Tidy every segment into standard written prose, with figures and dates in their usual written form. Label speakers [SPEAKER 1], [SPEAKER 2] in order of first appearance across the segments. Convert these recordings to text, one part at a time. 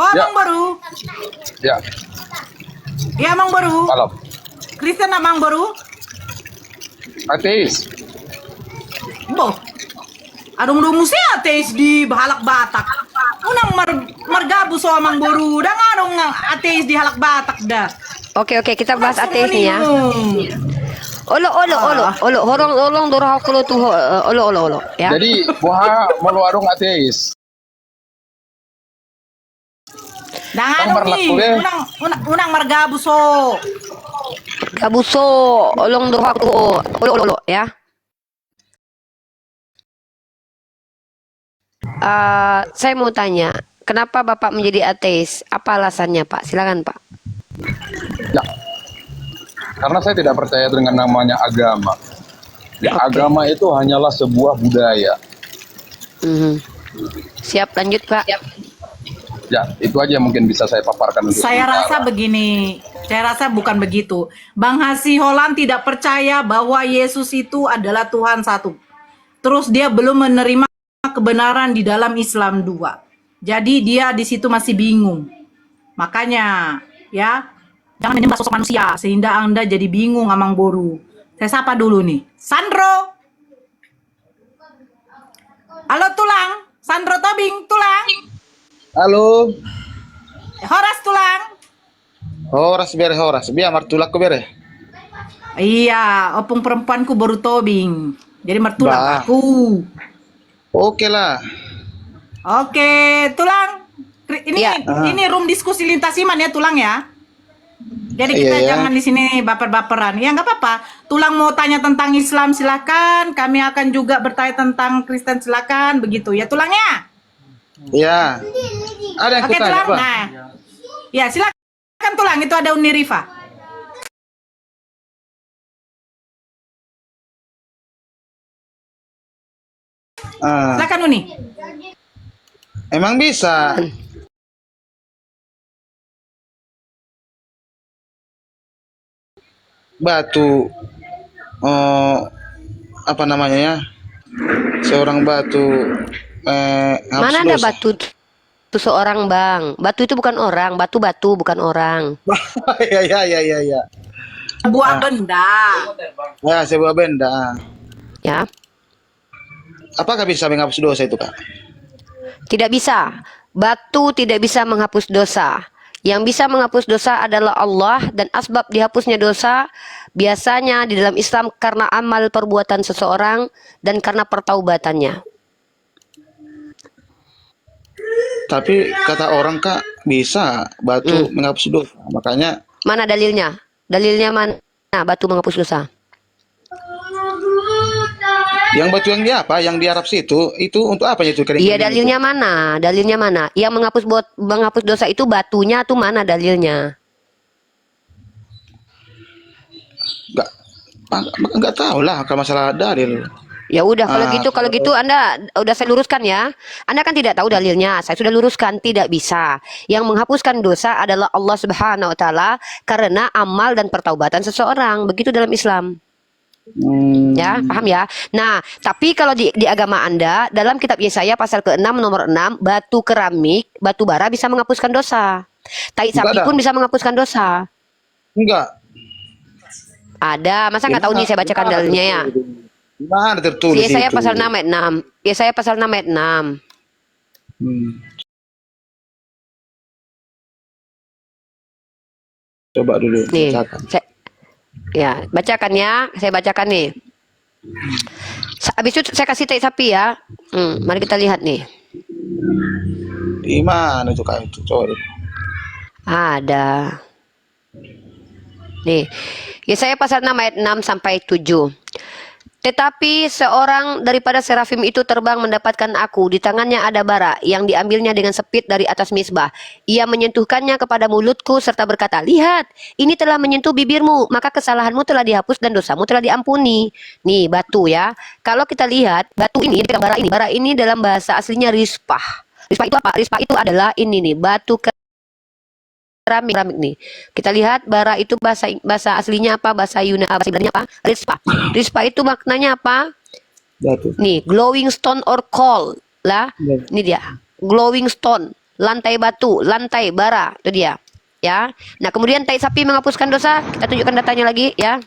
[SPEAKER 1] Oh,
[SPEAKER 2] Ya,
[SPEAKER 1] Mang Baru.
[SPEAKER 2] ya,
[SPEAKER 1] Ya, Mang Baru.
[SPEAKER 2] malam.
[SPEAKER 1] Kristen na Mang Baru.
[SPEAKER 2] Ateis.
[SPEAKER 1] Boh. Adong lumus ya ateis di Halak Batak. Unang margabu so Mang Baru. Dan adong ateis di Halak Batak dah.
[SPEAKER 3] Oke, kita bahas
[SPEAKER 1] Unang
[SPEAKER 3] ateis nih ya. Olo, horong dorong kulo tuh, olo, ya.
[SPEAKER 2] Jadi, buah meluarung ateis.
[SPEAKER 1] Dan
[SPEAKER 2] Ang
[SPEAKER 1] adong nih,
[SPEAKER 2] marlak tuh,
[SPEAKER 1] unang margabu so.
[SPEAKER 3] Gabuso, olong dorong kulo, olo, ya. Saya mau tanya, kenapa Bapak menjadi ateis? Apa alasannya, Pak? Silakan, Pak.
[SPEAKER 2] Ya, karena saya tidak percaya dengan namanya agama. Ya,
[SPEAKER 3] Oke.
[SPEAKER 2] agama itu hanyalah sebuah budaya.
[SPEAKER 3] Mhm. Siap, lanjut, Pak.
[SPEAKER 2] Ya, itu aja yang mungkin bisa saya paparkan untuk
[SPEAKER 1] Saya
[SPEAKER 2] sementara.
[SPEAKER 1] rasa begini, saya rasa bukan begitu. Bang Hasi Holland tidak percaya bahwa Yesus itu adalah Tuhan satu. Terus dia belum menerima kebenaran di dalam Islam 2. Jadi dia di situ masih bingung. Makanya ya, jangan menyembah sosok manusia sehingga Anda jadi bingung Amang Boru. Saya sapa dulu nih. Sandro. Halo Tulang. Sandro Tobing, Tulang.
[SPEAKER 4] Halo,
[SPEAKER 1] Horas Tulang.
[SPEAKER 4] horas, biar martulak ko bere.
[SPEAKER 1] Iya, opung perempuanku baru Tobing. Jadi mertulak
[SPEAKER 4] Bah.
[SPEAKER 1] aku.
[SPEAKER 4] Oke lah.
[SPEAKER 1] Oke, Tulang. Ini
[SPEAKER 3] Ya.
[SPEAKER 1] ini room diskusi lintas iman ya, Tulang ya. Jadi kita
[SPEAKER 4] Iya, ya.
[SPEAKER 1] jangan di sini baper-baperan. Ya nggak apa-apa. Tulang mau tanya tentang Islam silakan. Kami akan juga bertanya tentang Kristen silakan. Begitu ya, Tulang ya.
[SPEAKER 4] Ya. Ada yang
[SPEAKER 1] Oke,
[SPEAKER 4] kutanya,
[SPEAKER 1] Tulang.
[SPEAKER 4] Pak.
[SPEAKER 1] Nah, ya silakan Tulang. Itu ada Uni Rifa.
[SPEAKER 4] Ah,
[SPEAKER 1] Silakan Uni.
[SPEAKER 4] emang bisa. Batu, apa namanya ya? Seorang batu, hapus
[SPEAKER 3] Mana ada
[SPEAKER 4] dosa.
[SPEAKER 3] batu itu seorang, Bang? Batu itu bukan orang, batu bukan orang.
[SPEAKER 4] Ya.
[SPEAKER 1] Buah benda.
[SPEAKER 4] Ya, sebuah benda.
[SPEAKER 3] Ya,
[SPEAKER 4] Apakah bisa menghapus dosa itu, Kak?
[SPEAKER 3] tidak bisa. Batu tidak bisa menghapus dosa. Yang bisa menghapus dosa adalah Allah, dan asbab dihapusnya dosa biasanya di dalam Islam karena amal perbuatan seseorang dan karena pertaubatannya.
[SPEAKER 4] Tapi kata orang, Kak, bisa batu menghapus dosa. Makanya
[SPEAKER 3] Mana dalilnya? Dalilnya mana batu menghapus dosa?
[SPEAKER 4] yang batu yang di apa? Yang di Arab situ itu untuk apa itu kering?
[SPEAKER 3] Iya, dalilnya mana? Dalilnya mana? Yang menghapus dosa itu batunya tuh mana dalilnya?
[SPEAKER 4] Enggak tahu lah kalau masalah dalil.
[SPEAKER 3] Ya udah, kalau
[SPEAKER 4] Ah,
[SPEAKER 3] gitu Anda udah saya luruskan ya. Anda kan tidak tahu dalilnya. Saya sudah luruskan, tidak bisa. Yang menghapuskan dosa adalah Allah Subhanahu wa taala karena amal dan pertaubatan seseorang. Begitu dalam Islam. Ya, paham ya? Nah, tapi kalau di agama Anda, dalam kitab Yesaya pasal ke-6 nomor 6, batu keramik, batu bara bisa menghapuskan dosa. Tai
[SPEAKER 4] Enggak
[SPEAKER 3] sapi
[SPEAKER 4] ada.
[SPEAKER 3] pun bisa menghapuskan dosa.
[SPEAKER 4] Enggak.
[SPEAKER 3] Ada, masa nggak tahu nih saya bacakan dalilnya ya.
[SPEAKER 4] Di mana tertulis
[SPEAKER 3] Yesaya
[SPEAKER 4] itu?
[SPEAKER 3] pasal 6 ayat 6. Yesaya pasal 6 ayat 6.
[SPEAKER 4] Hmm. Coba dulu
[SPEAKER 3] Nih,
[SPEAKER 4] bacakan.
[SPEAKER 3] ya, bacakan ya. Saya bacakan nih. Habis itu saya kasih tai sapi ya. Mari kita lihat nih.
[SPEAKER 4] Di mana itu, Kak, itu? Coba dulu.
[SPEAKER 3] Ada. Nih, Yesaya pasal 6 ayat 6 sampai 7. Tetapi seorang daripada serafim itu terbang mendapatkan aku. Di tangannya ada bara yang diambilnya dengan sepit dari atas misbah. Ia menyentuhkannya kepada mulutku serta berkata, lihat, ini telah menyentuh bibirmu, maka kesalahanmu telah dihapus dan dosamu telah diampuni. Nih, batu ya. Kalau kita lihat, batu ini, bara ini dalam bahasa aslinya rispah. Rispah itu apa? Rispah itu adalah ini nih, batu keramik nih. Kita lihat bara itu bahasa aslinya apa? Bahasa Yunani, bahasa Ibrani apa? Rispa. Rispa itu maknanya apa?
[SPEAKER 4] Batu.
[SPEAKER 3] Nih, glowing stone or coal lah.
[SPEAKER 4] Ya.
[SPEAKER 3] Ini dia. Glowing stone lantai batu, lantai bara, itu dia. Ya. Nah, kemudian tai sapi menghapuskan dosa. Kita tunjukkan datanya lagi ya.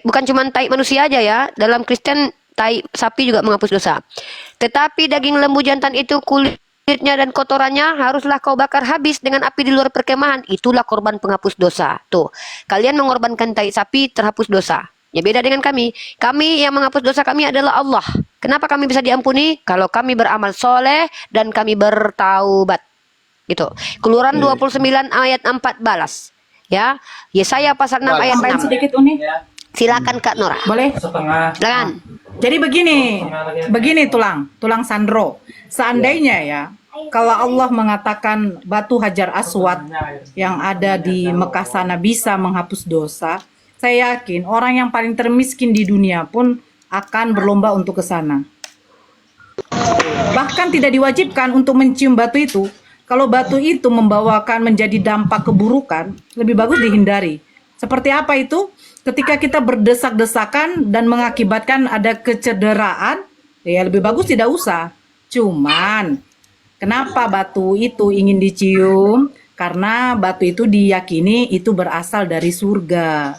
[SPEAKER 3] Bukan cuma tai manusia aja ya. Dalam Kristen tai sapi juga menghapus dosa. Tetapi daging lembu jantan itu kulitnya dan kotorannya haruslah kau bakar habis dengan api di luar perkemahan. Itulah korban penghapus dosa. Tuh, kalian mengorbankan tai sapi terhapus dosa. Ya beda dengan kami. Kami yang menghapus dosa kami adalah Allah. Kenapa kami bisa diampuni? Kalau kami beramal soleh dan kami bertaubat. Gitu. Keluaran 29 ayat 4 balas. Ya. Yesaya pasal 6 ayat
[SPEAKER 1] Tambahin
[SPEAKER 3] 6.
[SPEAKER 1] sedikit Uni.
[SPEAKER 3] Silakan Kak Nora.
[SPEAKER 1] Boleh?
[SPEAKER 3] Silakan.
[SPEAKER 1] Jadi begini tulang Sandro. Seandainya ya, kalau Allah mengatakan batu Hajar Aswad yang ada di Mekah sana bisa menghapus dosa, saya yakin orang yang paling termiskin di dunia pun akan berlomba untuk ke sana. Bahkan tidak diwajibkan untuk mencium batu itu. Kalau batu itu membawakan menjadi dampak keburukan, lebih bagus dihindari. Seperti apa itu? Ketika kita berdesak-desakan dan mengakibatkan ada kecederaan, ya lebih bagus tidak usah. Cuman, kenapa batu itu ingin dicium? Karena batu itu diyakini itu berasal dari surga.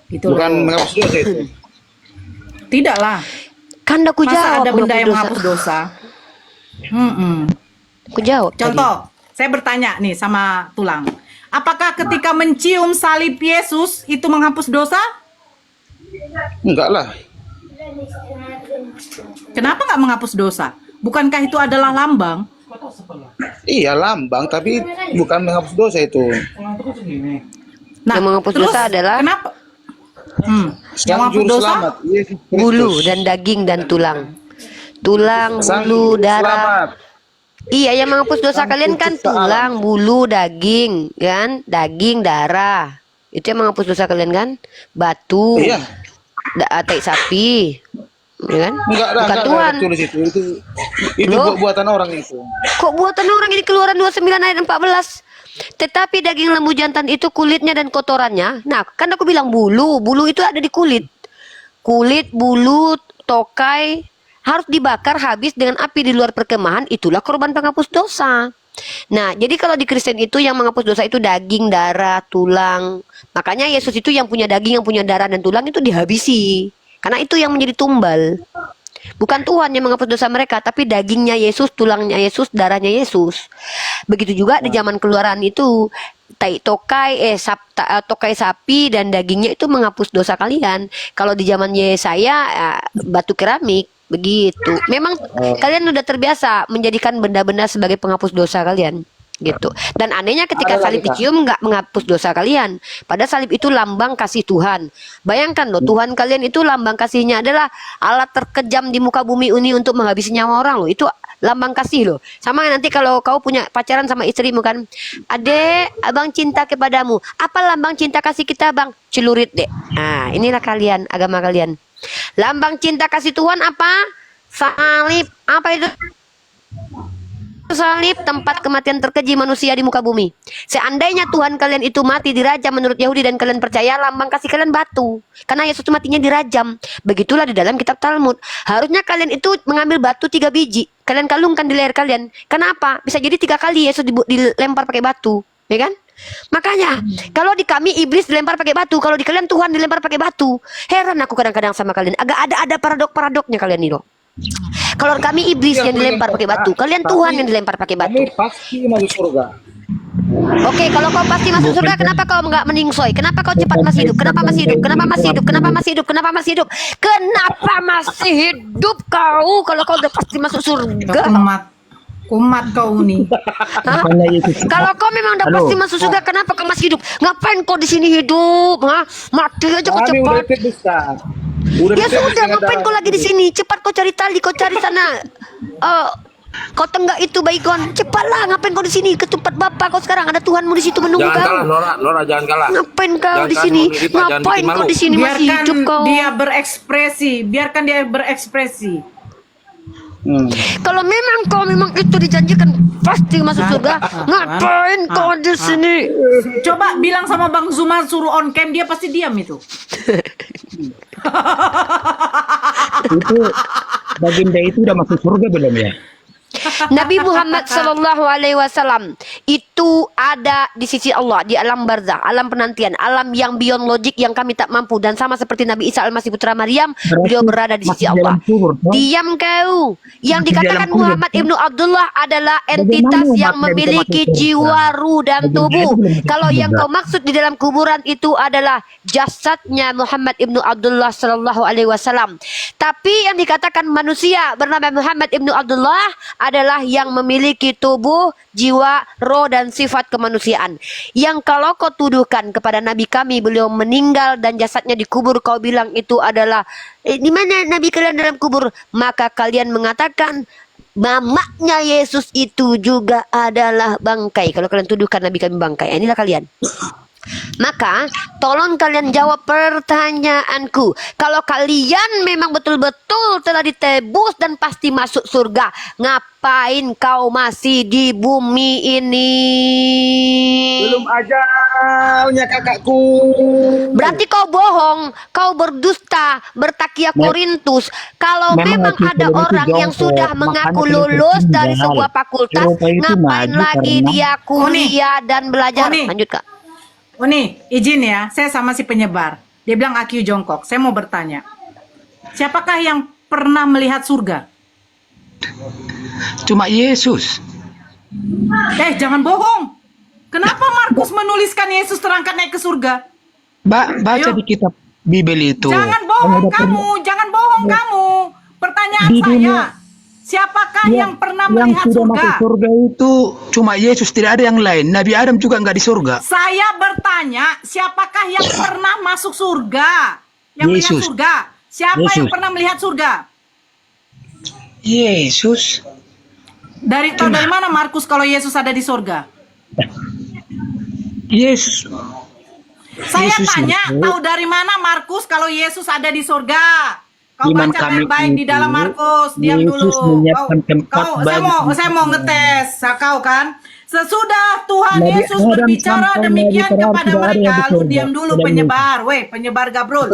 [SPEAKER 1] Gitu
[SPEAKER 4] Bukan
[SPEAKER 1] loh.
[SPEAKER 4] menghapus dosa itu.
[SPEAKER 1] Tidaklah.
[SPEAKER 3] Kan aku
[SPEAKER 1] Masa
[SPEAKER 3] jawab
[SPEAKER 1] ada benda yang
[SPEAKER 3] menghapus
[SPEAKER 1] menghapus dosa?
[SPEAKER 3] Aku jawab tadi.
[SPEAKER 1] Contoh, saya bertanya nih sama tulang. Apakah ketika mencium salib Yesus itu menghapus dosa?
[SPEAKER 4] Enggak lah.
[SPEAKER 1] Kenapa nggak menghapus dosa? Bukankah itu adalah lambang?
[SPEAKER 4] Iya lambang, tapi bukan menghapus dosa itu.
[SPEAKER 3] Yang menghapus
[SPEAKER 1] terus
[SPEAKER 3] dosa adalah
[SPEAKER 1] kenapa? Yang
[SPEAKER 4] Sang
[SPEAKER 1] menghapus
[SPEAKER 4] juru
[SPEAKER 1] dosa?
[SPEAKER 4] selamat, Yesus Kristus.
[SPEAKER 3] bulu dan daging dan tulang. Tulang,
[SPEAKER 4] Sang
[SPEAKER 3] bulu,
[SPEAKER 4] juru
[SPEAKER 3] darah.
[SPEAKER 4] selamat.
[SPEAKER 3] Iya, yang menghapus dosa kalian kan tulang, bulu, daging, kan? Daging, darah. Itu yang menghapus dosa kalian kan? Batu,
[SPEAKER 4] Iya.
[SPEAKER 3] tai sapi, ya kan? Bukan Tuhan.
[SPEAKER 4] Tulis itu
[SPEAKER 3] Loh?
[SPEAKER 4] buatan orang itu.
[SPEAKER 3] Kok buatan orang ini Keluaran 29 ayat 14? Tetapi daging lembu jantan itu kulitnya dan kotorannya. Nah, kan aku bilang bulu. Bulu itu ada di kulit. Kulit, bulu, tokai harus dibakar habis dengan api di luar perkemahan. Itulah korban penghapus dosa. Nah, jadi kalau di Kristen itu yang menghapus dosa itu daging, darah, tulang. Makanya Yesus itu yang punya daging, yang punya darah dan tulang itu dihabisi. Karena itu yang menjadi tumbal. Bukan Tuhan yang menghapus dosa mereka, tapi dagingnya Yesus, tulangnya Yesus, darahnya Yesus. Begitu juga di zaman Keluaran itu, tokai sapi dan dagingnya itu menghapus dosa kalian. Kalau di zaman Yesaya batu keramik, begitu. Memang kalian sudah terbiasa menjadikan benda-benda sebagai penghapus dosa kalian. Gitu. Dan anehnya ketika
[SPEAKER 4] Ada
[SPEAKER 3] salib
[SPEAKER 4] lagi, Kak.
[SPEAKER 3] dicium nggak menghapus dosa kalian. Padahal salib itu lambang kasih Tuhan. Bayangkan loh, Tuhan kalian itu lambang kasihnya adalah alat terkejam di muka bumi ini untuk menghabisi nyawa orang loh. Itu lambang kasih loh. Sama nanti kalau kau punya pacaran sama istrimu kan, adek, abang cinta kepadamu. Apa lambang cinta kasih kita, bang? Celurit dek. Nah, inilah kalian, agama kalian. Lambang cinta kasih Tuhan apa? Salib. Apa itu? Salib, tempat kematian terkeji manusia di muka bumi. Seandainya Tuhan kalian itu mati dirajam menurut Yahudi dan kalian percaya, lambang kasih kalian batu. Karena Yesus itu matinya dirajam. Begitulah di dalam kitab Talmud. Harusnya kalian itu mengambil batu 3 biji. Kalian kalungkan di leher kalian. Kenapa? Bisa jadi 3 kali Yesus dilempar pakai batu. Ya kan? Makanya kalau di kami iblis dilempar pakai batu, kalau di kalian Tuhan dilempar pakai batu. Heran aku kadang-kadang sama kalian. Agak ada paradok-paradoknya kalian nih loh. Kalau kami iblis yang dilempar pakai batu, kalian Tuhan yang dilempar pakai batu.
[SPEAKER 4] Kami pasti masuk surga.
[SPEAKER 3] Oke, kalau kau pasti masuk surga, kenapa kau nggak meningsoy? Kenapa kau cepat masih hidup? Kenapa masih hidup? Kenapa masih hidup? Kenapa masih hidup? Kenapa masih hidup? Kenapa masih hidup kau? Kalau kau udah pasti masuk surga.
[SPEAKER 1] Kumat kau nih.
[SPEAKER 3] Hah? Kalau kau memang udah pasti masuk surga, kenapa kau masih hidup? Ngapain kau di sini hidup? Hah? Mati aja kau
[SPEAKER 4] Kami udah
[SPEAKER 3] cepat.
[SPEAKER 4] besar.
[SPEAKER 3] Ya sudah, ngapain kau lagi di sini? Cepat kau cari tali, kau cari sana. Kau tenggak itu Baygon. Cepatlah, ngapain kau di sini? Ke tempat Bapak kau sekarang. Ada Tuhanmu di situ menunggu
[SPEAKER 5] Jangan kalah,
[SPEAKER 3] kau.
[SPEAKER 5] Nora jangan kalah.
[SPEAKER 3] Ngapain kau
[SPEAKER 5] Jangan
[SPEAKER 3] di
[SPEAKER 5] kalah,
[SPEAKER 3] sini?
[SPEAKER 5] Nona Rifa, jangan
[SPEAKER 3] Ngapain
[SPEAKER 5] bikin
[SPEAKER 3] kau
[SPEAKER 5] malu.
[SPEAKER 3] di sini masih
[SPEAKER 1] Biarkan
[SPEAKER 3] hidup kau?
[SPEAKER 1] dia berekspresi. Biarkan dia berekspresi.
[SPEAKER 3] Kalau memang kau memang itu dijanjikan pasti masuk surga. Ngapain kau di sini?
[SPEAKER 1] Coba bilang sama Bang Zuma suruh on cam, dia pasti diam itu.
[SPEAKER 5] baginda itu udah masuk surga belum ya?
[SPEAKER 3] Nabi Muhammad Sallallahu Alaihi Wasallam itu ada di sisi Allah di alam barzah, alam penantian, alam yang beyond logik yang kami tak mampu, dan sama seperti Nabi Isa Al-Masih putra Maryam, beliau berada di sisi
[SPEAKER 5] Masih
[SPEAKER 3] Allah.
[SPEAKER 5] dalam kubur, toh?
[SPEAKER 3] Diam kau. Yang
[SPEAKER 5] Masih
[SPEAKER 3] dikatakan
[SPEAKER 5] dalam kubur,
[SPEAKER 3] Muhammad
[SPEAKER 5] toh?
[SPEAKER 3] Ibnu Abdullah adalah entitas
[SPEAKER 5] Bagaimana
[SPEAKER 3] yang
[SPEAKER 5] umatnya bisa
[SPEAKER 3] memiliki
[SPEAKER 5] masuk surga?
[SPEAKER 3] jiwa, ruh dan
[SPEAKER 5] Baginda
[SPEAKER 3] tubuh.
[SPEAKER 5] itu belum masuk
[SPEAKER 3] Kalau yang
[SPEAKER 5] surga.
[SPEAKER 3] kau maksud di dalam kuburan itu adalah jasadnya Muhammad Ibnu Abdullah Sallallahu Alaihi Wasallam. Tapi yang dikatakan manusia bernama Muhammad Ibnu Abdullah adalah yang memiliki tubuh, jiwa, roh dan sifat kemanusiaan. Yang kalau kau tuduhkan kepada Nabi kami beliau meninggal dan jasadnya dikubur, kau bilang itu adalah di mana Nabi kalian dalam kubur, maka kalian mengatakan mamaknya Yesus itu juga adalah bangkai. Kalau kalian tuduhkan Nabi kami bangkai, inilah kalian. Maka tolong kalian jawab pertanyaanku. Kalau kalian memang betul-betul telah ditebus dan pasti masuk surga, ngapain kau masih di bumi ini?
[SPEAKER 4] Belum ajalnya kakakku.
[SPEAKER 3] Berarti kau bohong, kau berdusta, bertakia Korintus. Kalau memang
[SPEAKER 5] Memang
[SPEAKER 3] ada
[SPEAKER 5] Rasulullah itu
[SPEAKER 3] orang yang
[SPEAKER 5] jongkok,
[SPEAKER 3] sudah
[SPEAKER 5] makanya
[SPEAKER 3] mengaku
[SPEAKER 5] kalian
[SPEAKER 3] lulus
[SPEAKER 5] tertinggal.
[SPEAKER 3] dari sebuah fakultas,
[SPEAKER 5] Eropa itu
[SPEAKER 3] ngapain
[SPEAKER 5] maju
[SPEAKER 3] lagi
[SPEAKER 5] karena-
[SPEAKER 3] dia kuliah dan belajar?
[SPEAKER 1] Oni.
[SPEAKER 3] Lanjut Kak.
[SPEAKER 1] Oh nih, izin ya, saya sama si penyebar. Dia bilang AQ jongkok. Saya mau bertanya, siapakah yang pernah melihat surga?
[SPEAKER 5] Cuma Yesus.
[SPEAKER 1] Jangan bohong. Kenapa Markus menuliskan Yesus terangkat naik ke surga?
[SPEAKER 5] Baca
[SPEAKER 1] Ayo.
[SPEAKER 5] di kitab Bible itu.
[SPEAKER 1] Jangan bohong
[SPEAKER 5] Ada
[SPEAKER 1] kamu, jangan bohong kamu. Pertanyaan
[SPEAKER 5] Di
[SPEAKER 1] saya,
[SPEAKER 5] dunia-
[SPEAKER 1] siapakah yang pernah
[SPEAKER 5] yang
[SPEAKER 1] melihat
[SPEAKER 5] sudah masuk
[SPEAKER 1] surga?
[SPEAKER 5] surga itu cuma Yesus, tidak ada yang lain. Nabi Adam juga nggak di surga.
[SPEAKER 1] Saya bertanya, siapakah yang pernah masuk surga? Yang melihat
[SPEAKER 5] Yesus.
[SPEAKER 1] surga? Siapa yang
[SPEAKER 5] Yesus.
[SPEAKER 1] pernah melihat surga?
[SPEAKER 5] Yesus.
[SPEAKER 1] Tahu dari mana Markus kalau Yesus ada di surga?
[SPEAKER 5] Yesus.
[SPEAKER 1] Saya
[SPEAKER 5] Yesus
[SPEAKER 1] tanya,
[SPEAKER 5] itu-
[SPEAKER 1] tahu dari mana Markus kalau Yesus ada di surga? Kau
[SPEAKER 5] Iman
[SPEAKER 1] baca
[SPEAKER 5] kami
[SPEAKER 1] baik-baik di
[SPEAKER 5] itu,
[SPEAKER 1] dalam Markus, diam
[SPEAKER 5] Yesus
[SPEAKER 1] dulu.
[SPEAKER 5] menyiapkan tempat
[SPEAKER 1] Saya mau ngetes, kau kan? Sesudah Tuhan
[SPEAKER 5] Nabi
[SPEAKER 1] Yesus
[SPEAKER 5] Adam
[SPEAKER 1] berbicara
[SPEAKER 5] sampai
[SPEAKER 1] demikian
[SPEAKER 5] Nabi terakhir
[SPEAKER 1] kepada
[SPEAKER 5] tidak ada yang
[SPEAKER 1] mereka,
[SPEAKER 5] di
[SPEAKER 1] lu
[SPEAKER 5] surga.
[SPEAKER 1] diam dulu
[SPEAKER 5] Tidak
[SPEAKER 1] penyebar, penyebar Gabrul.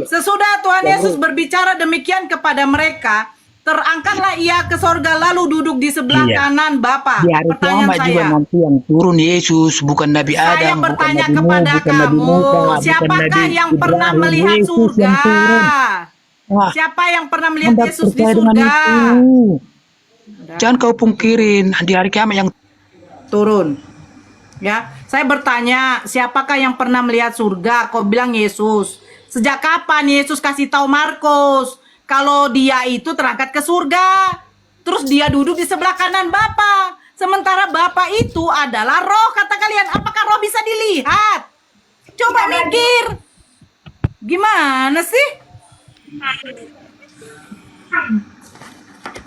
[SPEAKER 1] Sesudah Tuhan Yesus berbicara demikian kepada mereka, terangkatlah ia ke sorga lalu duduk di sebelah
[SPEAKER 5] Iya.
[SPEAKER 1] kanan Bapa.
[SPEAKER 5] Di hari
[SPEAKER 1] Pertanyaan
[SPEAKER 5] kiamat juga
[SPEAKER 1] saya,
[SPEAKER 5] nanti yang turun Yesus, bukan Nabi
[SPEAKER 1] saya
[SPEAKER 5] Adam, bukan
[SPEAKER 1] bertanya
[SPEAKER 5] Nabi Nuh,
[SPEAKER 1] kepada
[SPEAKER 5] bukan Nabi
[SPEAKER 1] kamu,
[SPEAKER 5] Musa, bukan
[SPEAKER 1] siapakah
[SPEAKER 5] Nabi
[SPEAKER 1] yang pernah
[SPEAKER 5] Ibrahim.
[SPEAKER 1] melihat
[SPEAKER 5] Yesus
[SPEAKER 1] surga?
[SPEAKER 5] yang turun. Wah,
[SPEAKER 1] Siapa yang pernah melihat
[SPEAKER 5] Anda
[SPEAKER 1] Yesus di
[SPEAKER 5] percaya dengan
[SPEAKER 1] surga?
[SPEAKER 5] itu. Jangan kau pungkirin di hari kiamat yang
[SPEAKER 1] Turun. Ya, saya bertanya, siapakah yang pernah melihat surga? Kau bilang Yesus. Sejak kapan Yesus kasih tahu Markus kalau dia itu terangkat ke surga? Terus dia duduk di sebelah kanan Bapa. Sementara Bapa itu adalah roh, kata kalian. Apakah roh bisa dilihat? Coba mikir. Gimana sih?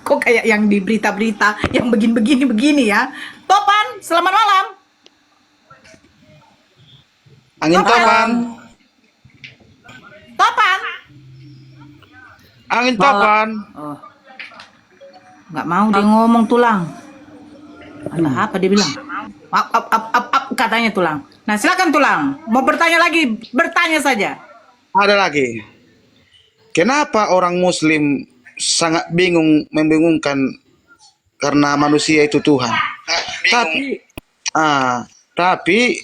[SPEAKER 1] Kok kayak yang di berita-berita yang begini ya. Topan, selamat malam.
[SPEAKER 4] Angin topan.
[SPEAKER 1] Topan.
[SPEAKER 4] Angin topan.
[SPEAKER 1] Oh. Nggak mau dia ngomong tulang. Ada apa dia bilang? Up, katanya tulang. Nah silakan tulang. Mau bertanya lagi, bertanya saja.
[SPEAKER 4] Ada lagi. Kenapa orang Muslim sangat membingungkan karena manusia itu Tuhan? Tapi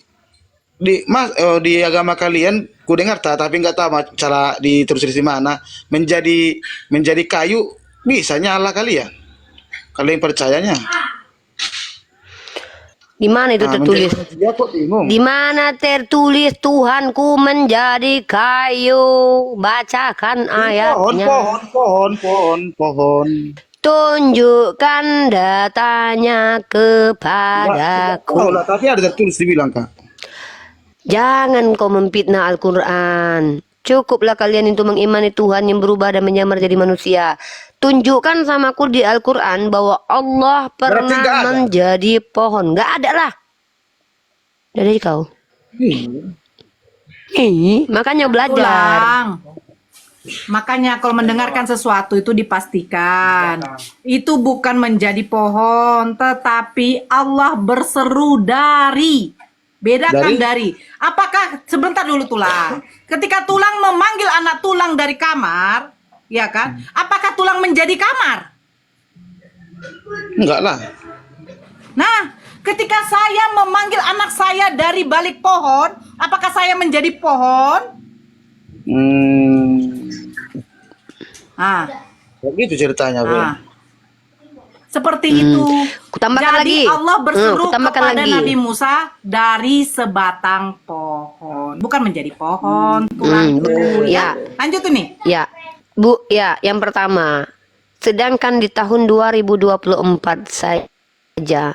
[SPEAKER 4] di agama kalian, ku dengar tapi nggak tahu cara ditulis di mana. Menjadi kayu bisa nyala kalian. Kalian percayanya?
[SPEAKER 3] Di mana itu tertulis?
[SPEAKER 4] Dia kok bingung.
[SPEAKER 3] Di mana tertulis Tuhanku menjadi kayu? Bacakan ayatnya.
[SPEAKER 4] Pohon.
[SPEAKER 3] Tunjukkan datanya kepadaku.
[SPEAKER 4] Oh lah, tapi ada tertulis dibilang Kak.
[SPEAKER 3] Jangan kau memfitnah Al-Quran. Cukuplah kalian itu mengimani Tuhan yang berubah dan menyamar jadi manusia. Tunjukkan sama aku di Al-Quran bahwa Allah
[SPEAKER 4] Berarti nggak
[SPEAKER 3] pernah
[SPEAKER 4] ada?
[SPEAKER 3] menjadi pohon. Nggak ada lah. Dari kau. Makanya belajar.
[SPEAKER 1] Tulang. Makanya kalau mendengarkan sesuatu itu dipastikan. Itu bukan menjadi pohon, tetapi Allah berseru dari. Bedakan dari. Apakah, sebentar dulu tulang. Ketika tulang memanggil anak tulang dari kamar, ya kan? Apakah tulang menjadi kamar?
[SPEAKER 4] Enggak lah.
[SPEAKER 1] Nah, ketika saya memanggil anak saya dari balik pohon, apakah saya menjadi pohon? Ah,
[SPEAKER 4] Begitu ceritanya, Bro.
[SPEAKER 1] ah. Seperti itu.
[SPEAKER 3] Kutambahkan
[SPEAKER 1] Jadi
[SPEAKER 3] lagi.
[SPEAKER 1] Allah berseru
[SPEAKER 3] Kutambahkan
[SPEAKER 1] kepada
[SPEAKER 3] lagi.
[SPEAKER 1] Nabi Musa dari sebatang pohon, bukan menjadi pohon tulang itu. Ya.
[SPEAKER 3] Ya.
[SPEAKER 1] Lanjut tuh nih.
[SPEAKER 3] Ya, Bu, ya, yang pertama, sedangkan di tahun 2024 saja,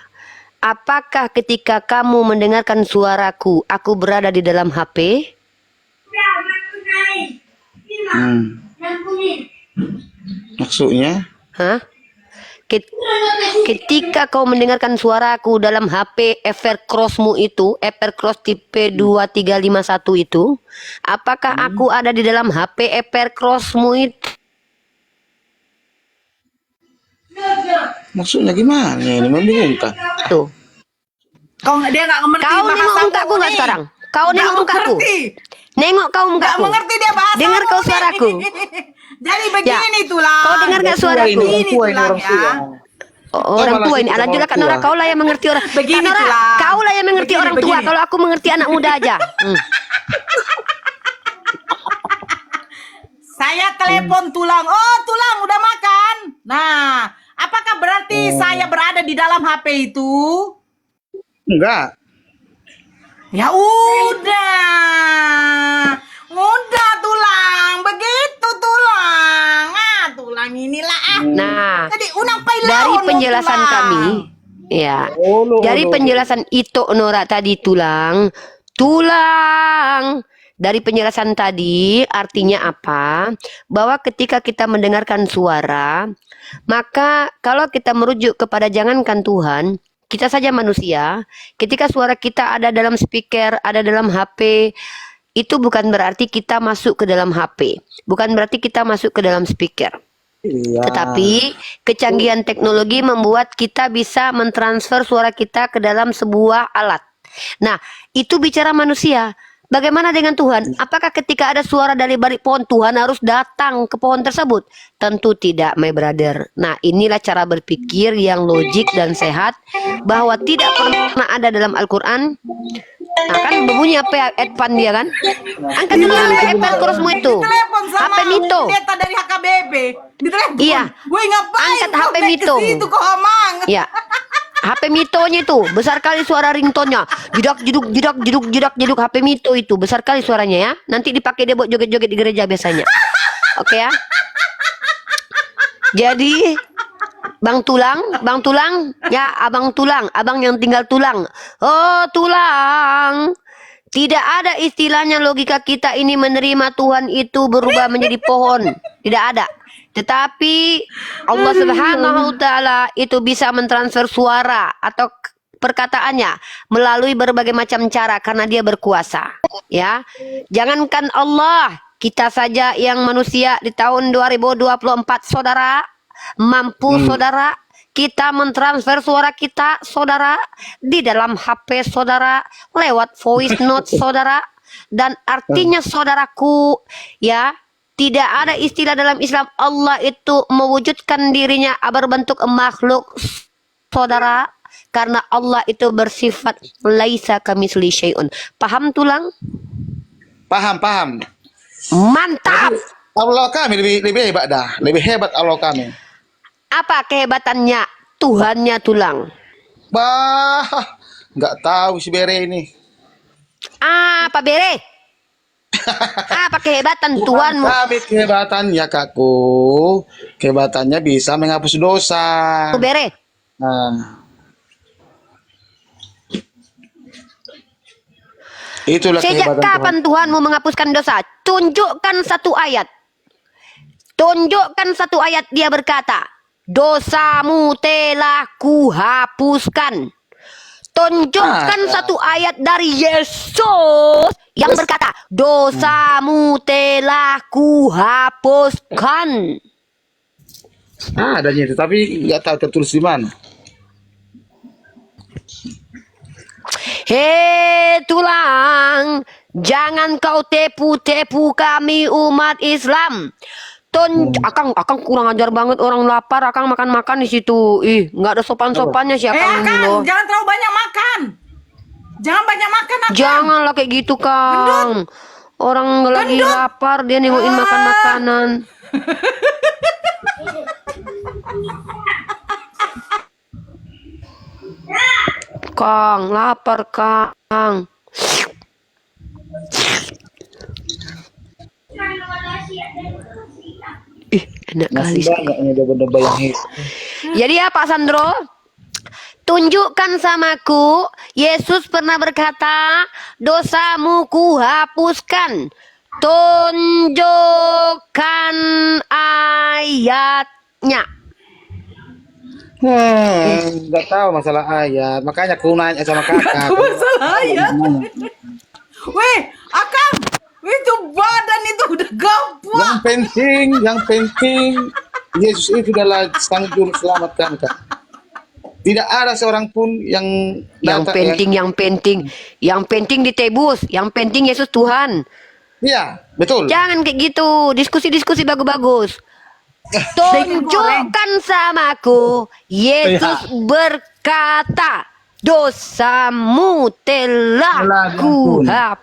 [SPEAKER 3] apakah ketika kamu mendengarkan suaraku, aku berada di dalam HP?
[SPEAKER 4] Maksudnya?
[SPEAKER 3] Hah? Ketika kau mendengarkan suaraku dalam HP Evercrossmu itu, Evercross tipe 2351 itu, apakah aku ada di dalam HP Evercrossmu itu?
[SPEAKER 4] Maksudnya gimana ini? Membingungkan.
[SPEAKER 3] Tuh.
[SPEAKER 1] Dia nggak mengerti
[SPEAKER 3] Kau nengok
[SPEAKER 1] bahasamu
[SPEAKER 3] mukaku nggak
[SPEAKER 1] nih.
[SPEAKER 3] sekarang? Kau
[SPEAKER 1] Nggak
[SPEAKER 3] nengok mukaku.
[SPEAKER 1] mengerti.
[SPEAKER 3] Nengok kau
[SPEAKER 1] Nggak
[SPEAKER 3] mukaku.
[SPEAKER 1] mengerti dia bahasa.
[SPEAKER 3] Dengar kau suaraku.
[SPEAKER 1] Jadi begini
[SPEAKER 3] Ya.
[SPEAKER 1] nih tulang.
[SPEAKER 3] Kau dengar nggak suaraku?
[SPEAKER 1] Ini tulang ya.
[SPEAKER 3] Oh, orang tua ini. Lanjutlah Kak Nora, kau lah yang mengerti orang.
[SPEAKER 1] Begini,
[SPEAKER 3] Kak Nora,
[SPEAKER 1] Tulang.
[SPEAKER 3] kau lah yang mengerti
[SPEAKER 1] Begini,
[SPEAKER 3] orang tua.
[SPEAKER 1] begini.
[SPEAKER 3] Kalau aku mengerti anak muda aja.
[SPEAKER 1] Saya telepon tulang. Oh, tulang udah makan. Nah, apakah berarti saya berada di dalam HP itu?
[SPEAKER 4] Enggak.
[SPEAKER 1] Ya udah. Udah tulang. Begitu tulang. Ah, tulang inilah.
[SPEAKER 3] Nah,
[SPEAKER 1] Jadi unang pailaon
[SPEAKER 3] dari
[SPEAKER 1] lo,
[SPEAKER 3] penjelasan
[SPEAKER 1] tulang.
[SPEAKER 3] kami, ya, dari penjelasan itu Nora tadi tulang, dari penjelasan tadi artinya apa? Bahwa ketika kita mendengarkan suara, maka kalau kita merujuk kepada jangankan Tuhan, kita saja manusia, ketika suara kita ada dalam speaker, ada dalam HP, itu bukan berarti kita masuk ke dalam HP, bukan berarti kita masuk ke dalam speaker.
[SPEAKER 4] Iya.
[SPEAKER 3] Tetapi kecanggihan teknologi membuat kita bisa mentransfer suara kita ke dalam sebuah alat. Nah, itu bicara manusia. Bagaimana dengan Tuhan? Apakah ketika ada suara dari balik pohon, Tuhan harus datang ke pohon tersebut? Tentu tidak, my brother. Nah, inilah cara berpikir yang logik dan sehat, bahwa tidak pernah ada dalam Al-Quran. Nah, kan berbunyi apa ya, Edvan dia kan? Angkat dulu HP Edvan crossmu itu.
[SPEAKER 1] Telepon sama
[SPEAKER 3] HP Mito.
[SPEAKER 1] Pendeta dari HKBP. Ditelepon.
[SPEAKER 3] Iya.
[SPEAKER 1] Gue ngapain?
[SPEAKER 3] Angkat
[SPEAKER 1] kok
[SPEAKER 3] HP
[SPEAKER 1] naik ke
[SPEAKER 3] Mito.
[SPEAKER 1] situ kok, Amang?
[SPEAKER 3] Ya. HP Mitonya itu besar kali suara ringtone-nya. Jedak jeduk jedak jeduk jedak jeduk HP Mito itu besar kali suaranya ya. Nanti dipakai dia buat joget-joget di gereja biasanya. Oke ya. Jadi Bang Tulang, ya abang Tulang, abang yang tinggal tulang. Oh Tulang, tidak ada istilahnya logika kita ini menerima Tuhan itu berubah menjadi pohon. Tidak ada. Tetapi Allah Subhanahu wa taala itu bisa mentransfer suara atau perkataannya melalui berbagai macam cara karena dia berkuasa. Ya. Jangankan Allah, kita saja yang manusia di tahun 2024 saudara mampu saudara kita mentransfer suara kita saudara di dalam HP saudara lewat voice note saudara, dan artinya saudaraku ya, tidak ada istilah dalam Islam Allah itu mewujudkan dirinya berbentuk makhluk saudara, karena Allah itu bersifat laisa kamitsli syai'un. Paham Tulang?
[SPEAKER 4] Paham.
[SPEAKER 3] Mantap.
[SPEAKER 4] Allah kami lebih hebat dah. Lebih hebat Allah kami.
[SPEAKER 3] Apa kehebatannya Tuhannya Tulang?
[SPEAKER 4] Bah, nggak tahu si Bere ini.
[SPEAKER 3] Apa Bere? Apa kehebatan Tuhanmu?
[SPEAKER 4] Kami kehebatannya kakku. Kehebatannya bisa menghapus dosa.
[SPEAKER 3] Bere.
[SPEAKER 4] Nah. Itulah
[SPEAKER 3] Sejak
[SPEAKER 4] kehebatan
[SPEAKER 3] kapan Tuhanmu menghapuskan dosa? Tunjukkan satu ayat. Tunjukkan satu ayat dia berkata, dosamu telah kuhapuskan. Tunjukkan satu ayat dari Yesus yang berkata, dosamu telah kuhapuskan.
[SPEAKER 4] Adanya itu, tapi nggak tahu tertulis di mana.
[SPEAKER 3] Hei Tulang, jangan kau tepu-tepu kami umat Islam. Akang kurang ajar banget, orang lapar, Akang makan-makan di situ. Ih, nggak ada sopan-sopannya sih Akang ini loh.
[SPEAKER 1] Akang, jangan terlalu banyak makan. Jangan banyak makan, Akang.
[SPEAKER 3] Janganlah kayak gitu, Kang. Orang lagi lapar, dia nengokin makan makanan. Kang, lapar, Kang. Ih, enak kali.
[SPEAKER 4] Masih banyak nih domba-domba yang hidup.
[SPEAKER 3] Jadi ya Pak Sandro, tunjukkan samaku, Yesus pernah berkata, dosamu kuhapuskan. Tunjukkan ayatnya.
[SPEAKER 4] Nggak tahu masalah ayat, makanya aku nanya sama kakak.
[SPEAKER 1] Masalah ya. Weh, Akang. Itu badan itu udah gampang.
[SPEAKER 4] Yang penting Yesus itu adalah sang juru selamat kami, Kak. Tidak ada seorang pun yang
[SPEAKER 3] Yang penting ditebus, yang penting Yesus Tuhan.
[SPEAKER 4] Iya, betul.
[SPEAKER 3] Jangan kayak gitu, diskusi-diskusi bagus-bagus. Tunjukkan samaku, Yesus berkata, dosamu telah kuhapuskan.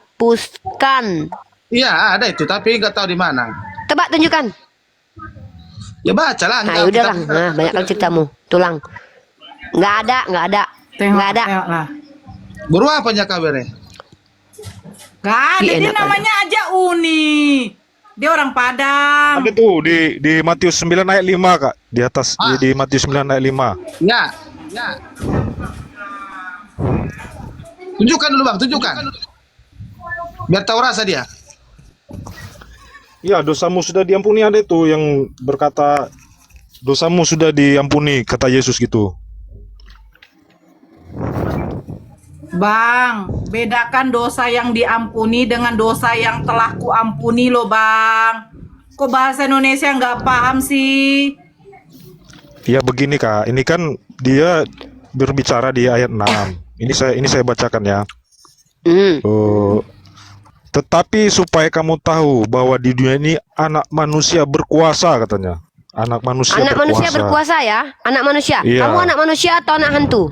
[SPEAKER 4] Iya, ada itu, tapi nggak tahu di mana.
[SPEAKER 3] Tebak tunjukkan.
[SPEAKER 4] Ya baca lah.
[SPEAKER 3] Nah, udahlah, nah, banyak kan ceritamu, tulang. Nggak ada. Nggak ada.
[SPEAKER 1] Tengoklah.
[SPEAKER 4] Buru apanya kabarnya?
[SPEAKER 1] Gak ada,
[SPEAKER 3] Ih,
[SPEAKER 1] dia
[SPEAKER 3] enak
[SPEAKER 1] namanya aja Uni. Dia orang Padang.
[SPEAKER 6] Ada tuh di Matius 9 ayat 5, Kak. Di atas di Matius 9 ayat 5.
[SPEAKER 4] Ya. Tunjukkan dulu, Bang, tunjukkan. Biar tahu rasa dia.
[SPEAKER 6] Ya, dosamu sudah diampuni, ada itu yang berkata dosamu sudah diampuni, kata Yesus gitu.
[SPEAKER 1] Bang, bedakan dosa yang diampuni dengan dosa yang telah kuampuni loh, Bang. Kok bahasa Indonesia nggak paham sih?
[SPEAKER 6] Ya begini, Kak. Ini kan dia berbicara di ayat 6. Ini saya bacakan ya. Tetapi supaya kamu tahu bahwa di dunia ini anak manusia berkuasa, katanya. Anak manusia
[SPEAKER 3] berkuasa ya, anak manusia.
[SPEAKER 6] Iya.
[SPEAKER 3] Kamu anak manusia atau anak hantu?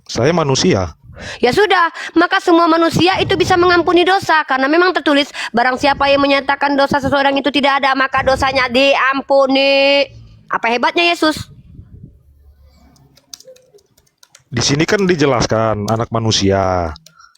[SPEAKER 6] Saya manusia.
[SPEAKER 3] Ya sudah, maka semua manusia itu bisa mengampuni dosa karena memang tertulis barang siapa yang menyatakan dosa seseorang itu tidak ada maka dosanya diampuni. Apa hebatnya Yesus?
[SPEAKER 6] Di sini kan dijelaskan anak manusia.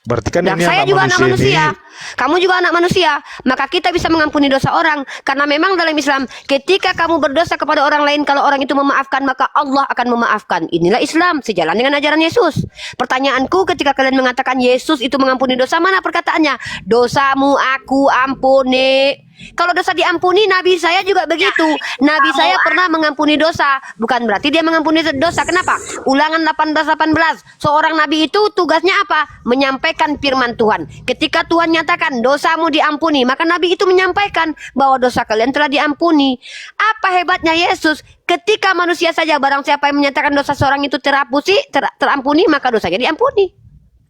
[SPEAKER 6] Berarti kan ini
[SPEAKER 3] Saya
[SPEAKER 6] anak
[SPEAKER 3] juga anak
[SPEAKER 6] manusia
[SPEAKER 3] manusia. Kamu juga anak manusia. Maka kita bisa mengampuni dosa orang. Karena memang dalam Islam, ketika kamu berdosa kepada orang lain, kalau orang itu memaafkan, maka Allah akan memaafkan. Inilah Islam, sejalan dengan ajaran Yesus. Pertanyaanku, ketika kalian mengatakan Yesus itu mengampuni dosa, mana perkataannya? Dosamu aku ampuni. Kalau dosa diampuni, Nabi saya juga begitu. Nabi saya pernah mengampuni dosa. Bukan berarti dia mengampuni dosa. Kenapa? Ulangan 18:18. Seorang Nabi itu tugasnya apa? Menyampaikan firman Tuhan. Ketika Tuhan nyatakan dosamu diampuni, maka Nabi itu menyampaikan bahwa dosa kalian telah diampuni. Apa hebatnya Yesus? Ketika manusia saja, barang siapa yang menyatakan dosa seorang itu terampuni, maka dosanya diampuni.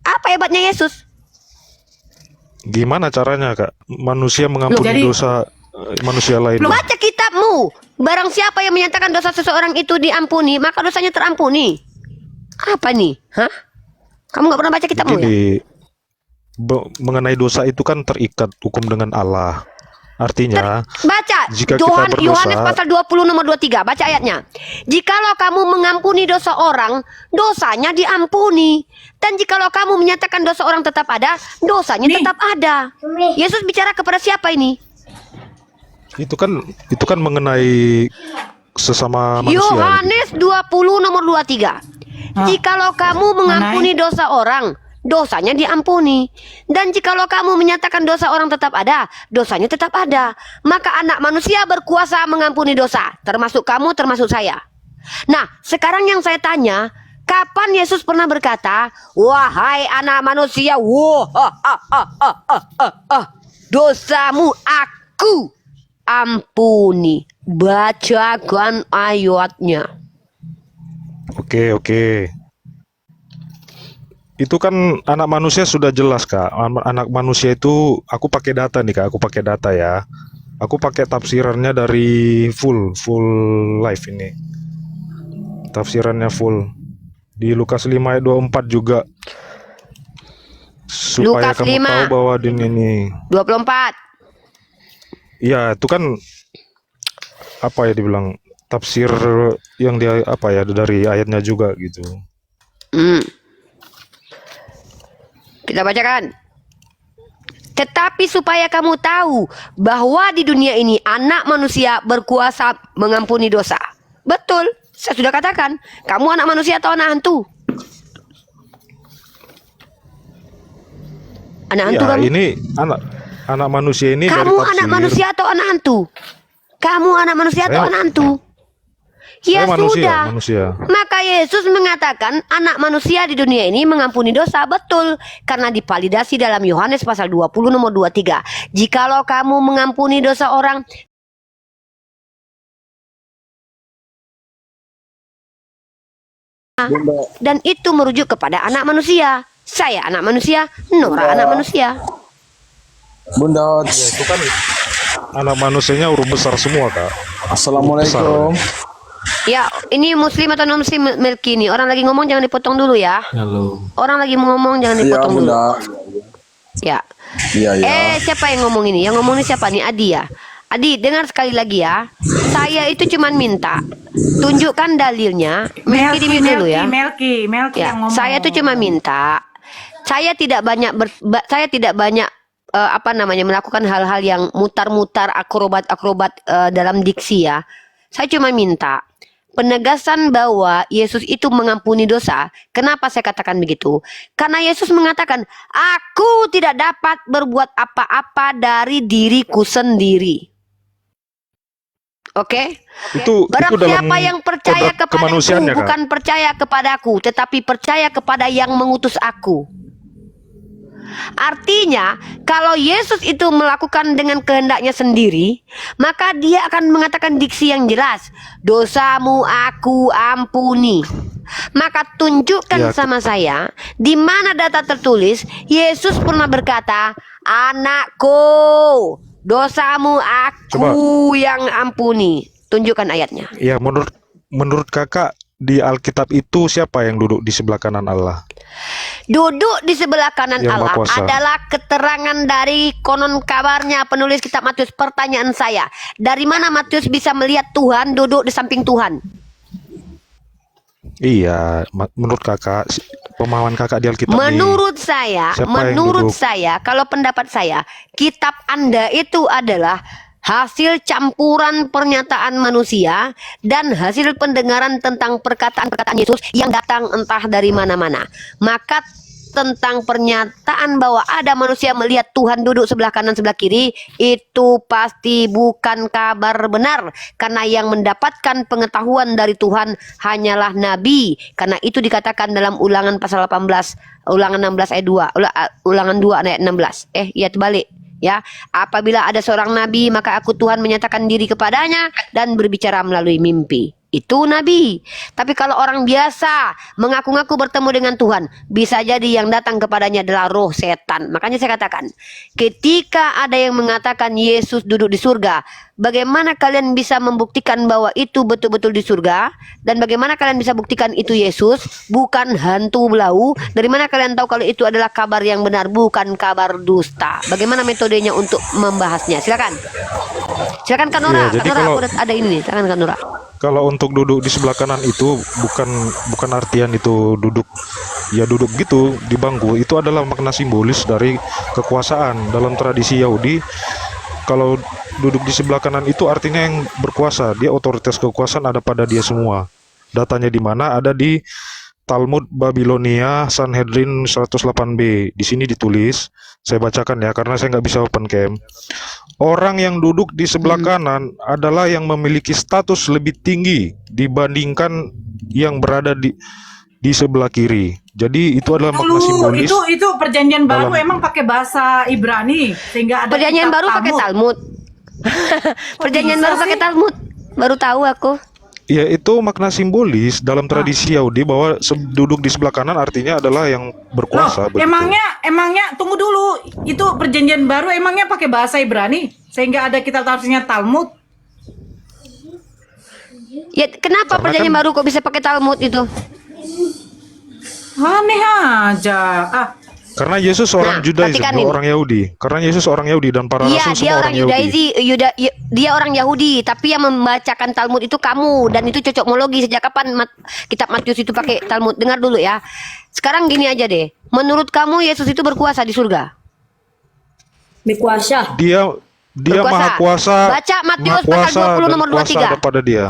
[SPEAKER 3] Apa hebatnya Yesus?
[SPEAKER 6] Gimana caranya, Kak? Manusia mengampuni dosa manusia lain.
[SPEAKER 3] Baca kitabmu. Barang siapa yang menyatakan dosa seseorang itu diampuni, maka dosanya terampuni. Apa nih? Hah? Kamu nggak pernah baca kitabmu ya?
[SPEAKER 6] Mengenai dosa itu kan terikat hukum dengan Allah. Artinya,
[SPEAKER 3] baca
[SPEAKER 6] jika kita berdosa,
[SPEAKER 3] Yohanes pasal 20 nomor 23, baca ayatnya. Jikalau kamu mengampuni dosa orang, dosanya diampuni. Dan jikalau kamu menyatakan dosa orang tetap ada, dosanya tetap ada. Yesus bicara kepada siapa ini?
[SPEAKER 6] itu kan mengenai sesama manusia.
[SPEAKER 3] Yohanes 20 nomor 23. Jikalau kamu mengampuni dosa orang, dosanya diampuni. Dan jikalau kamu menyatakan dosa orang tetap ada, dosanya tetap ada. Maka anak manusia berkuasa mengampuni dosa, termasuk kamu, termasuk saya. Nah, sekarang yang saya tanya, kapan Yesus pernah berkata, wahai anak manusia, dosamu aku ampuni. Bacakan ayatnya.
[SPEAKER 6] Oke. Itu kan anak manusia sudah jelas, Kak. Anak manusia itu aku pakai data nih, Kak. Aku pakai data ya. Aku pakai tafsirannya dari full life ini. Tafsirannya full. Di Lukas 5 ayat 24 juga. Supaya
[SPEAKER 3] Lukas
[SPEAKER 6] kamu
[SPEAKER 3] 5.
[SPEAKER 6] tahu bahwa dunia ini.
[SPEAKER 3] 24.
[SPEAKER 6] Iya, itu kan apa ya dibilang tafsir yang dia apa ya dari ayatnya juga gitu.
[SPEAKER 3] Kita bacakan. Tetapi supaya kamu tahu bahwa di dunia ini anak manusia berkuasa mengampuni dosa. Betul, saya sudah katakan. Kamu anak manusia atau anak hantu? Anak hantu
[SPEAKER 6] Ya,
[SPEAKER 3] kamu?
[SPEAKER 6] ini anak manusia ini dari
[SPEAKER 3] Kamu
[SPEAKER 6] tafsir.
[SPEAKER 3] anak manusia atau anak hantu? Kamu anak manusia atau
[SPEAKER 6] Saya-
[SPEAKER 3] anak hantu? Ya
[SPEAKER 6] Saya
[SPEAKER 3] sudah.
[SPEAKER 6] manusia.
[SPEAKER 3] Maka Yesus mengatakan anak manusia di dunia ini mengampuni dosa. Betul. Karena divalidasi dalam Yohanes pasal 20 nomor 23. Jikalau kamu mengampuni dosa orang, dan itu merujuk kepada anak manusia. Saya anak manusia, Nora anak manusia.
[SPEAKER 2] Bunda,
[SPEAKER 6] Ya, itu kan anak manusianya huruf besar semua, Kak.
[SPEAKER 2] Assalamualaikum.
[SPEAKER 3] Ya, ini muslim atau non muslim Melki ini. Orang lagi ngomong jangan dipotong dulu ya.
[SPEAKER 7] Halo.
[SPEAKER 3] Orang lagi ngomong jangan
[SPEAKER 2] Iya,
[SPEAKER 3] dipotong dulu.
[SPEAKER 2] Bunda.
[SPEAKER 3] Ya.
[SPEAKER 2] Iya, iya.
[SPEAKER 3] Siapa yang ngomong ini? Yang ngomong ini siapa nih? Adi ya. Adi, dengar sekali lagi ya. Saya itu cuman minta tunjukkan dalilnya. Melki di mute dulu ya.
[SPEAKER 1] Melki
[SPEAKER 3] Ya,
[SPEAKER 1] yang ngomong.
[SPEAKER 3] saya tuh cuma minta. Saya tidak banyak melakukan hal-hal yang mutar-mutar akrobat-akrobat dalam diksi ya. Saya cuma minta penegasan bahwa Yesus itu mengampuni dosa. Kenapa saya katakan begitu? Karena Yesus mengatakan, aku tidak dapat berbuat apa-apa dari diriku sendiri. Oke?
[SPEAKER 6] Itu
[SPEAKER 3] Barang
[SPEAKER 6] dalam
[SPEAKER 3] siapa yang percaya
[SPEAKER 6] kodrat
[SPEAKER 3] kepadaku
[SPEAKER 6] kemanusiaannya, Kak.
[SPEAKER 3] bukan percaya kepadaku, tetapi percaya kepada yang mengutus aku. Artinya, kalau Yesus itu melakukan dengan kehendaknya sendiri, maka dia akan mengatakan diksi yang jelas, dosamu aku ampuni. Maka tunjukkan
[SPEAKER 6] Ya,
[SPEAKER 3] sama saya, di mana data tertulis, Yesus pernah berkata, anakku, dosamu aku yang ampuni. Tunjukkan ayatnya.
[SPEAKER 6] ya menurut Kakak di Alkitab itu siapa yang duduk di sebelah kanan Allah?
[SPEAKER 3] Duduk di sebelah kanan
[SPEAKER 6] Yang
[SPEAKER 3] Allah
[SPEAKER 6] Maha Kuasa.
[SPEAKER 3] adalah keterangan dari konon kabarnya penulis kitab Matius. Pertanyaan saya, dari mana Matius bisa melihat Tuhan duduk di samping Tuhan?
[SPEAKER 6] Iya, menurut Kakak pemahaman Kakak di Alkitab
[SPEAKER 3] Menurut saya,
[SPEAKER 6] siapa yang duduk?
[SPEAKER 3] kalau pendapat saya, kitab Anda itu adalah hasil campuran pernyataan manusia dan hasil pendengaran tentang perkataan-perkataan Yesus yang datang entah dari mana-mana. Maka tentang pernyataan bahwa ada manusia melihat Tuhan duduk sebelah kanan sebelah kiri, itu pasti bukan kabar benar, karena yang mendapatkan pengetahuan dari Tuhan hanyalah nabi. Karena itu dikatakan dalam Ulangan pasal 18, Ulangan 16 ayat 2, Ulangan 2 ayat 16. Ya terbalik. Ya, apabila ada seorang nabi, maka aku Tuhan menyatakan diri kepadanya dan berbicara melalui mimpi. Itu nabi. Tapi kalau orang biasa mengaku-ngaku bertemu dengan Tuhan, bisa jadi yang datang kepadanya adalah roh setan. Makanya saya katakan, ketika ada yang mengatakan Yesus duduk di surga, bagaimana kalian bisa membuktikan bahwa itu betul-betul di surga? Dan bagaimana kalian bisa buktikan itu Yesus, bukan hantu belau? Dari mana kalian tahu kalau itu adalah kabar yang benar, bukan kabar dusta? Bagaimana metodenya untuk membahasnya? Silakan. Silakan Kak Nora.
[SPEAKER 6] Iya, jadi
[SPEAKER 3] Kak Nora,
[SPEAKER 6] kalau-
[SPEAKER 3] aku ada ini nih. Silakan Kak Nora.
[SPEAKER 6] Kalau untuk duduk di sebelah kanan itu bukan artian itu duduk gitu di bangku. Itu adalah makna simbolis dari kekuasaan. Dalam tradisi Yahudi, kalau duduk di sebelah kanan itu artinya yang berkuasa. Dia otoritas kekuasaan ada pada dia semua. Datanya di mana? Ada di Talmud Babilonia Sanhedrin 108b. Di sini ditulis, saya bacakan ya karena saya nggak bisa open cam. Orang yang duduk di sebelah kanan adalah yang memiliki status lebih tinggi dibandingkan yang berada di sebelah kiri. Jadi itu adalah makna simbolis.
[SPEAKER 1] Itu perjanjian baru
[SPEAKER 6] dalam-
[SPEAKER 1] emang pakai bahasa Ibrani sehingga ada
[SPEAKER 3] Perjanjian
[SPEAKER 1] kitab
[SPEAKER 3] baru pakai Talmud. Perjanjian
[SPEAKER 1] bisa
[SPEAKER 3] baru pakai
[SPEAKER 1] sih?
[SPEAKER 3] Talmud. Baru tahu aku.
[SPEAKER 6] Ya itu makna simbolis dalam tradisi Yahudi bahwa duduk di sebelah kanan artinya adalah yang
[SPEAKER 1] Loh,
[SPEAKER 6] berkuasa begitu.
[SPEAKER 1] emangnya tunggu dulu. Itu perjanjian baru emangnya pakai bahasa Ibrani sehingga ada kitab tafsirnya Talmud.
[SPEAKER 3] Ya, kenapa
[SPEAKER 6] Karena
[SPEAKER 3] perjanjian
[SPEAKER 6] kan-
[SPEAKER 3] baru kok bisa pakai Talmud itu?
[SPEAKER 1] Aneh aja.
[SPEAKER 6] Karena Yesus orang Judaism,
[SPEAKER 3] perhatikan
[SPEAKER 6] bukan
[SPEAKER 3] ini.
[SPEAKER 6] orang Yahudi. Karena Yesus orang Yahudi dan para
[SPEAKER 3] Iya,
[SPEAKER 6] rasul
[SPEAKER 3] dia
[SPEAKER 6] semua
[SPEAKER 3] orang
[SPEAKER 6] orang Yahudi.
[SPEAKER 3] Dia orang Yahudi, tapi yang membacakan Talmud itu kamu, dan itu cocokmologi. Sejak kapan kitab Matius itu pakai Talmud? Dengar dulu ya. Sekarang gini aja deh. Menurut kamu Yesus itu berkuasa di surga?
[SPEAKER 7] Berkuasa.
[SPEAKER 6] Dia
[SPEAKER 3] Berkuasa.
[SPEAKER 6] maha kuasa.
[SPEAKER 3] Baca Matius
[SPEAKER 6] maha kuasa
[SPEAKER 3] pasal 20
[SPEAKER 6] dan
[SPEAKER 3] nomor
[SPEAKER 6] kuasa
[SPEAKER 3] 23.
[SPEAKER 6] ada pada dia.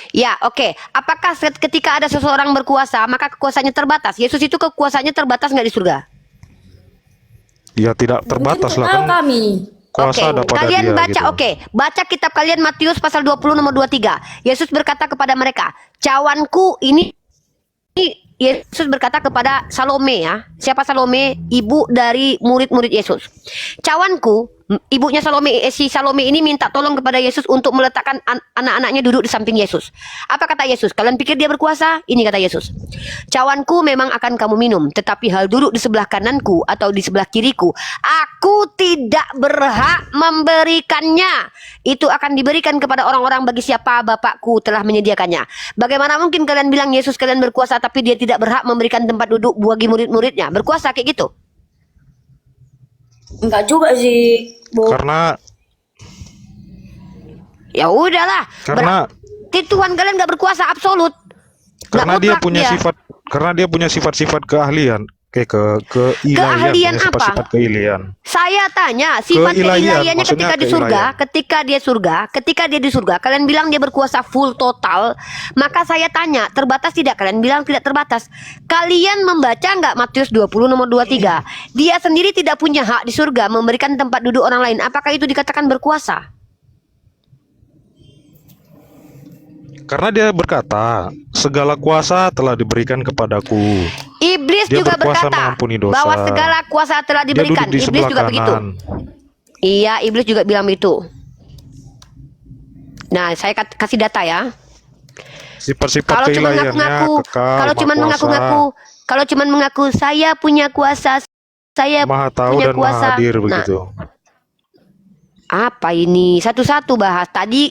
[SPEAKER 3] Ya, oke. Apakah ketika ada seseorang berkuasa, maka kekuasaannya terbatas? Yesus itu kekuasaannya terbatas nggak di surga?
[SPEAKER 6] Ya tidak terbatas lah
[SPEAKER 7] Tahu
[SPEAKER 6] kan.
[SPEAKER 7] kami.
[SPEAKER 6] Kuasa ada pada
[SPEAKER 3] kalian
[SPEAKER 6] dia
[SPEAKER 3] baca,
[SPEAKER 6] gitu.
[SPEAKER 3] oke. Baca kitab kalian Matius pasal 20 nomor 23. Yesus berkata kepada mereka, cawanku ini Yesus berkata kepada Salome ya. Siapa Salome? Ibu dari murid-murid Yesus. Cawanku, ibunya Salome, si Salome ini minta tolong kepada Yesus untuk meletakkan anak-anaknya duduk di samping Yesus. Apa kata Yesus? Kalian pikir dia berkuasa? Ini kata Yesus. Cawanku memang akan kamu minum, tetapi hal duduk di sebelah kananku atau di sebelah kiriku, aku tidak berhak memberikannya. Itu akan diberikan kepada orang-orang bagi siapa Bapakku telah menyediakannya. Bagaimana mungkin kalian bilang Yesus kalian berkuasa tapi dia tidak berhak memberikan tempat duduk bagi murid-muridnya? Berkuasa kayak gitu?
[SPEAKER 7] Enggak juga sih, Bu.
[SPEAKER 6] Karena
[SPEAKER 3] Ya udahlah.
[SPEAKER 6] Karena-
[SPEAKER 3] Berarti Tuhan kalian nggak berkuasa absolut. Nggak
[SPEAKER 6] karena dia
[SPEAKER 3] mutlak
[SPEAKER 6] punya
[SPEAKER 3] dia.
[SPEAKER 6] sifat karena dia punya sifat-sifat keahlian keilahian,
[SPEAKER 3] Keahlian
[SPEAKER 6] punya sifat-sifat
[SPEAKER 3] apa?
[SPEAKER 6] keahlian.
[SPEAKER 3] Saya tanya, sifat
[SPEAKER 6] Keilahian,
[SPEAKER 3] keilahiannya
[SPEAKER 6] maksudnya
[SPEAKER 3] ketika di surga,
[SPEAKER 6] keilahian.
[SPEAKER 3] ketika dia di surga, kalian bilang dia berkuasa full total, maka saya tanya, terbatas tidak? Kalian bilang tidak terbatas. Kalian membaca nggak Matius 20 nomor 23? Dia sendiri tidak punya hak di surga memberikan tempat duduk orang lain. Apakah itu dikatakan berkuasa?
[SPEAKER 6] Karena dia berkata, segala kuasa telah diberikan kepadaku.
[SPEAKER 3] Iblis
[SPEAKER 6] Dia
[SPEAKER 3] juga
[SPEAKER 6] berkuasa
[SPEAKER 3] berkata
[SPEAKER 6] mengampuni dosa.
[SPEAKER 3] bahwa segala kuasa telah
[SPEAKER 6] Dia
[SPEAKER 3] diberikan.
[SPEAKER 6] duduk di
[SPEAKER 3] Iblis
[SPEAKER 6] sebelah
[SPEAKER 3] juga begitu.
[SPEAKER 6] kanan.
[SPEAKER 3] Iya, iblis juga bilang begitu. Nah, saya kasih data ya.
[SPEAKER 6] Sifat-sifat
[SPEAKER 3] Kalau cuma
[SPEAKER 6] keilahiannya
[SPEAKER 3] ngaku-ngaku,
[SPEAKER 6] kekal,
[SPEAKER 3] kalau cuma
[SPEAKER 6] maha kuasa,
[SPEAKER 3] mengaku-ngaku, kalau cuma mengaku saya punya kuasa, saya
[SPEAKER 6] maha tahu
[SPEAKER 3] punya
[SPEAKER 6] dan
[SPEAKER 3] kuasa.
[SPEAKER 6] maha hadir
[SPEAKER 3] Nah,
[SPEAKER 6] begitu.
[SPEAKER 3] apa ini? Satu-satu bahas. Tadi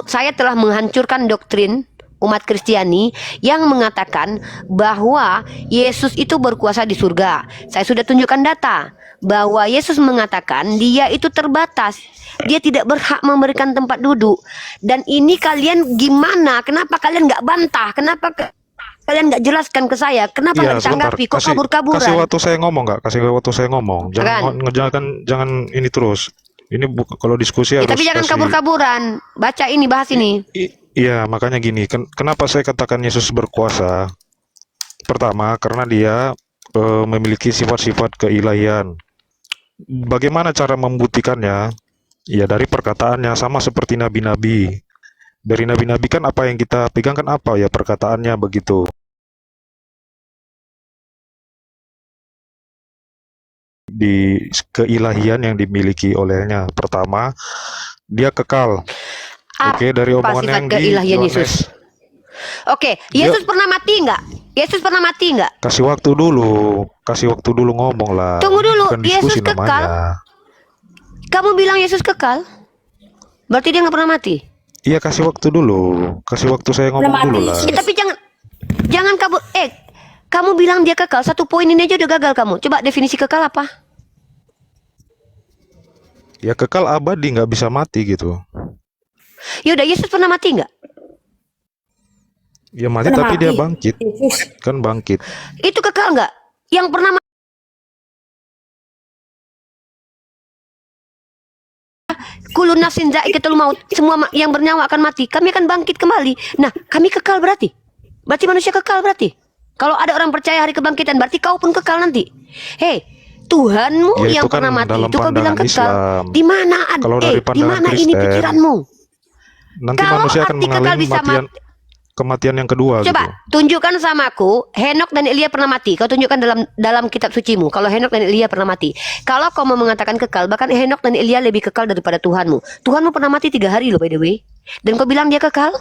[SPEAKER 3] saya telah menghancurkan doktrin umat Kristiani yang mengatakan bahwa Yesus itu berkuasa di surga. Saya sudah tunjukkan data bahwa Yesus mengatakan dia itu terbatas. Dia tidak berhak memberikan tempat duduk. Dan ini kalian gimana? Kenapa kalian nggak bantah? Kenapa kalian nggak jelaskan ke saya? Kenapa nggak
[SPEAKER 6] Iya, sebentar.
[SPEAKER 3] ditanggapi? Kok
[SPEAKER 6] Kasih
[SPEAKER 3] kabur-kaburan?
[SPEAKER 6] waktu saya ngomong nggak? Kasih waktu saya ngomong. Jangan ini terus. Ini kalau diskusi
[SPEAKER 3] Ya,
[SPEAKER 6] harus
[SPEAKER 3] tapi jangan
[SPEAKER 6] kasih.
[SPEAKER 3] kabur-kaburan. Baca ini, bahas ini.
[SPEAKER 6] Iya, makanya gini. Kenapa saya katakan Yesus berkuasa? Pertama, karena dia memiliki sifat-sifat keilahian. Bagaimana cara membuktikannya? Ya dari perkataannya, sama seperti nabi-nabi. Dari nabi-nabi kan apa yang kita pegang kan apa ya perkataannya begitu. Di keilahian yang dimiliki olehnya. Pertama, dia kekal. Oke, dari
[SPEAKER 3] Apa
[SPEAKER 6] omongan
[SPEAKER 3] sifat
[SPEAKER 6] yang di
[SPEAKER 3] keilahian
[SPEAKER 6] Yohanes.
[SPEAKER 3] Yesus? Oke, Yesus pernah mati nggak? Yesus pernah mati nggak?
[SPEAKER 6] Kasih waktu dulu ngomong lah.
[SPEAKER 3] Tunggu dulu,
[SPEAKER 6] Bukan
[SPEAKER 3] Yesus
[SPEAKER 6] diskusi
[SPEAKER 3] kekal?
[SPEAKER 6] namanya.
[SPEAKER 3] Kamu bilang Yesus kekal? Berarti dia nggak pernah mati?
[SPEAKER 6] Iya, kasih waktu dulu. Kasih waktu saya ngomong
[SPEAKER 7] Belum
[SPEAKER 6] dulu
[SPEAKER 7] mati.
[SPEAKER 6] lah.
[SPEAKER 3] Tapi jangan kabur. Kamu bilang dia kekal. Satu poin ini aja udah gagal kamu. Coba definisi kekal apa?
[SPEAKER 6] Ya kekal abadi, nggak bisa mati gitu.
[SPEAKER 3] Yaudah, Yesus pernah mati nggak?
[SPEAKER 6] Ya mati
[SPEAKER 7] Pernah
[SPEAKER 6] tapi dia
[SPEAKER 7] mati.
[SPEAKER 6] bangkit.
[SPEAKER 7] Yesus.
[SPEAKER 6] Kan bangkit.
[SPEAKER 3] Itu kekal nggak? Yang pernah kullu nafsin dha'iqatul maut. Semua yang bernyawa akan mati. Kami akan bangkit kembali. Nah, kami kekal berarti. Berarti manusia kekal berarti. Kalau ada orang percaya hari kebangkitan, berarti kau pun kekal nanti. Hei, Tuhanmu
[SPEAKER 6] Ya,
[SPEAKER 3] yang
[SPEAKER 6] itu kan
[SPEAKER 3] pernah mati
[SPEAKER 6] dalam
[SPEAKER 3] itu kau bilang
[SPEAKER 6] pandangan
[SPEAKER 3] kekal.
[SPEAKER 6] Islam.
[SPEAKER 3] Di mana
[SPEAKER 6] Kalau dari
[SPEAKER 3] di
[SPEAKER 6] pandangan
[SPEAKER 3] mana ini
[SPEAKER 6] Kristen,
[SPEAKER 3] pikiranmu?
[SPEAKER 6] Nanti
[SPEAKER 3] Kalau
[SPEAKER 6] manusia akan
[SPEAKER 3] arti kekal
[SPEAKER 6] mengalami
[SPEAKER 3] bisa
[SPEAKER 6] kematian yang kedua
[SPEAKER 3] Coba
[SPEAKER 6] gitu.
[SPEAKER 3] tunjukkan sama aku Henok dan Elia pernah mati. Kau tunjukkan dalam kitab sucimu kalau Henok dan Elia pernah mati. Kalau kau mau mengatakan kekal, bahkan Henok dan Elia lebih kekal daripada Tuhanmu. Tuhanmu pernah mati 3 hari loh by the way. Dan kau bilang dia kekal?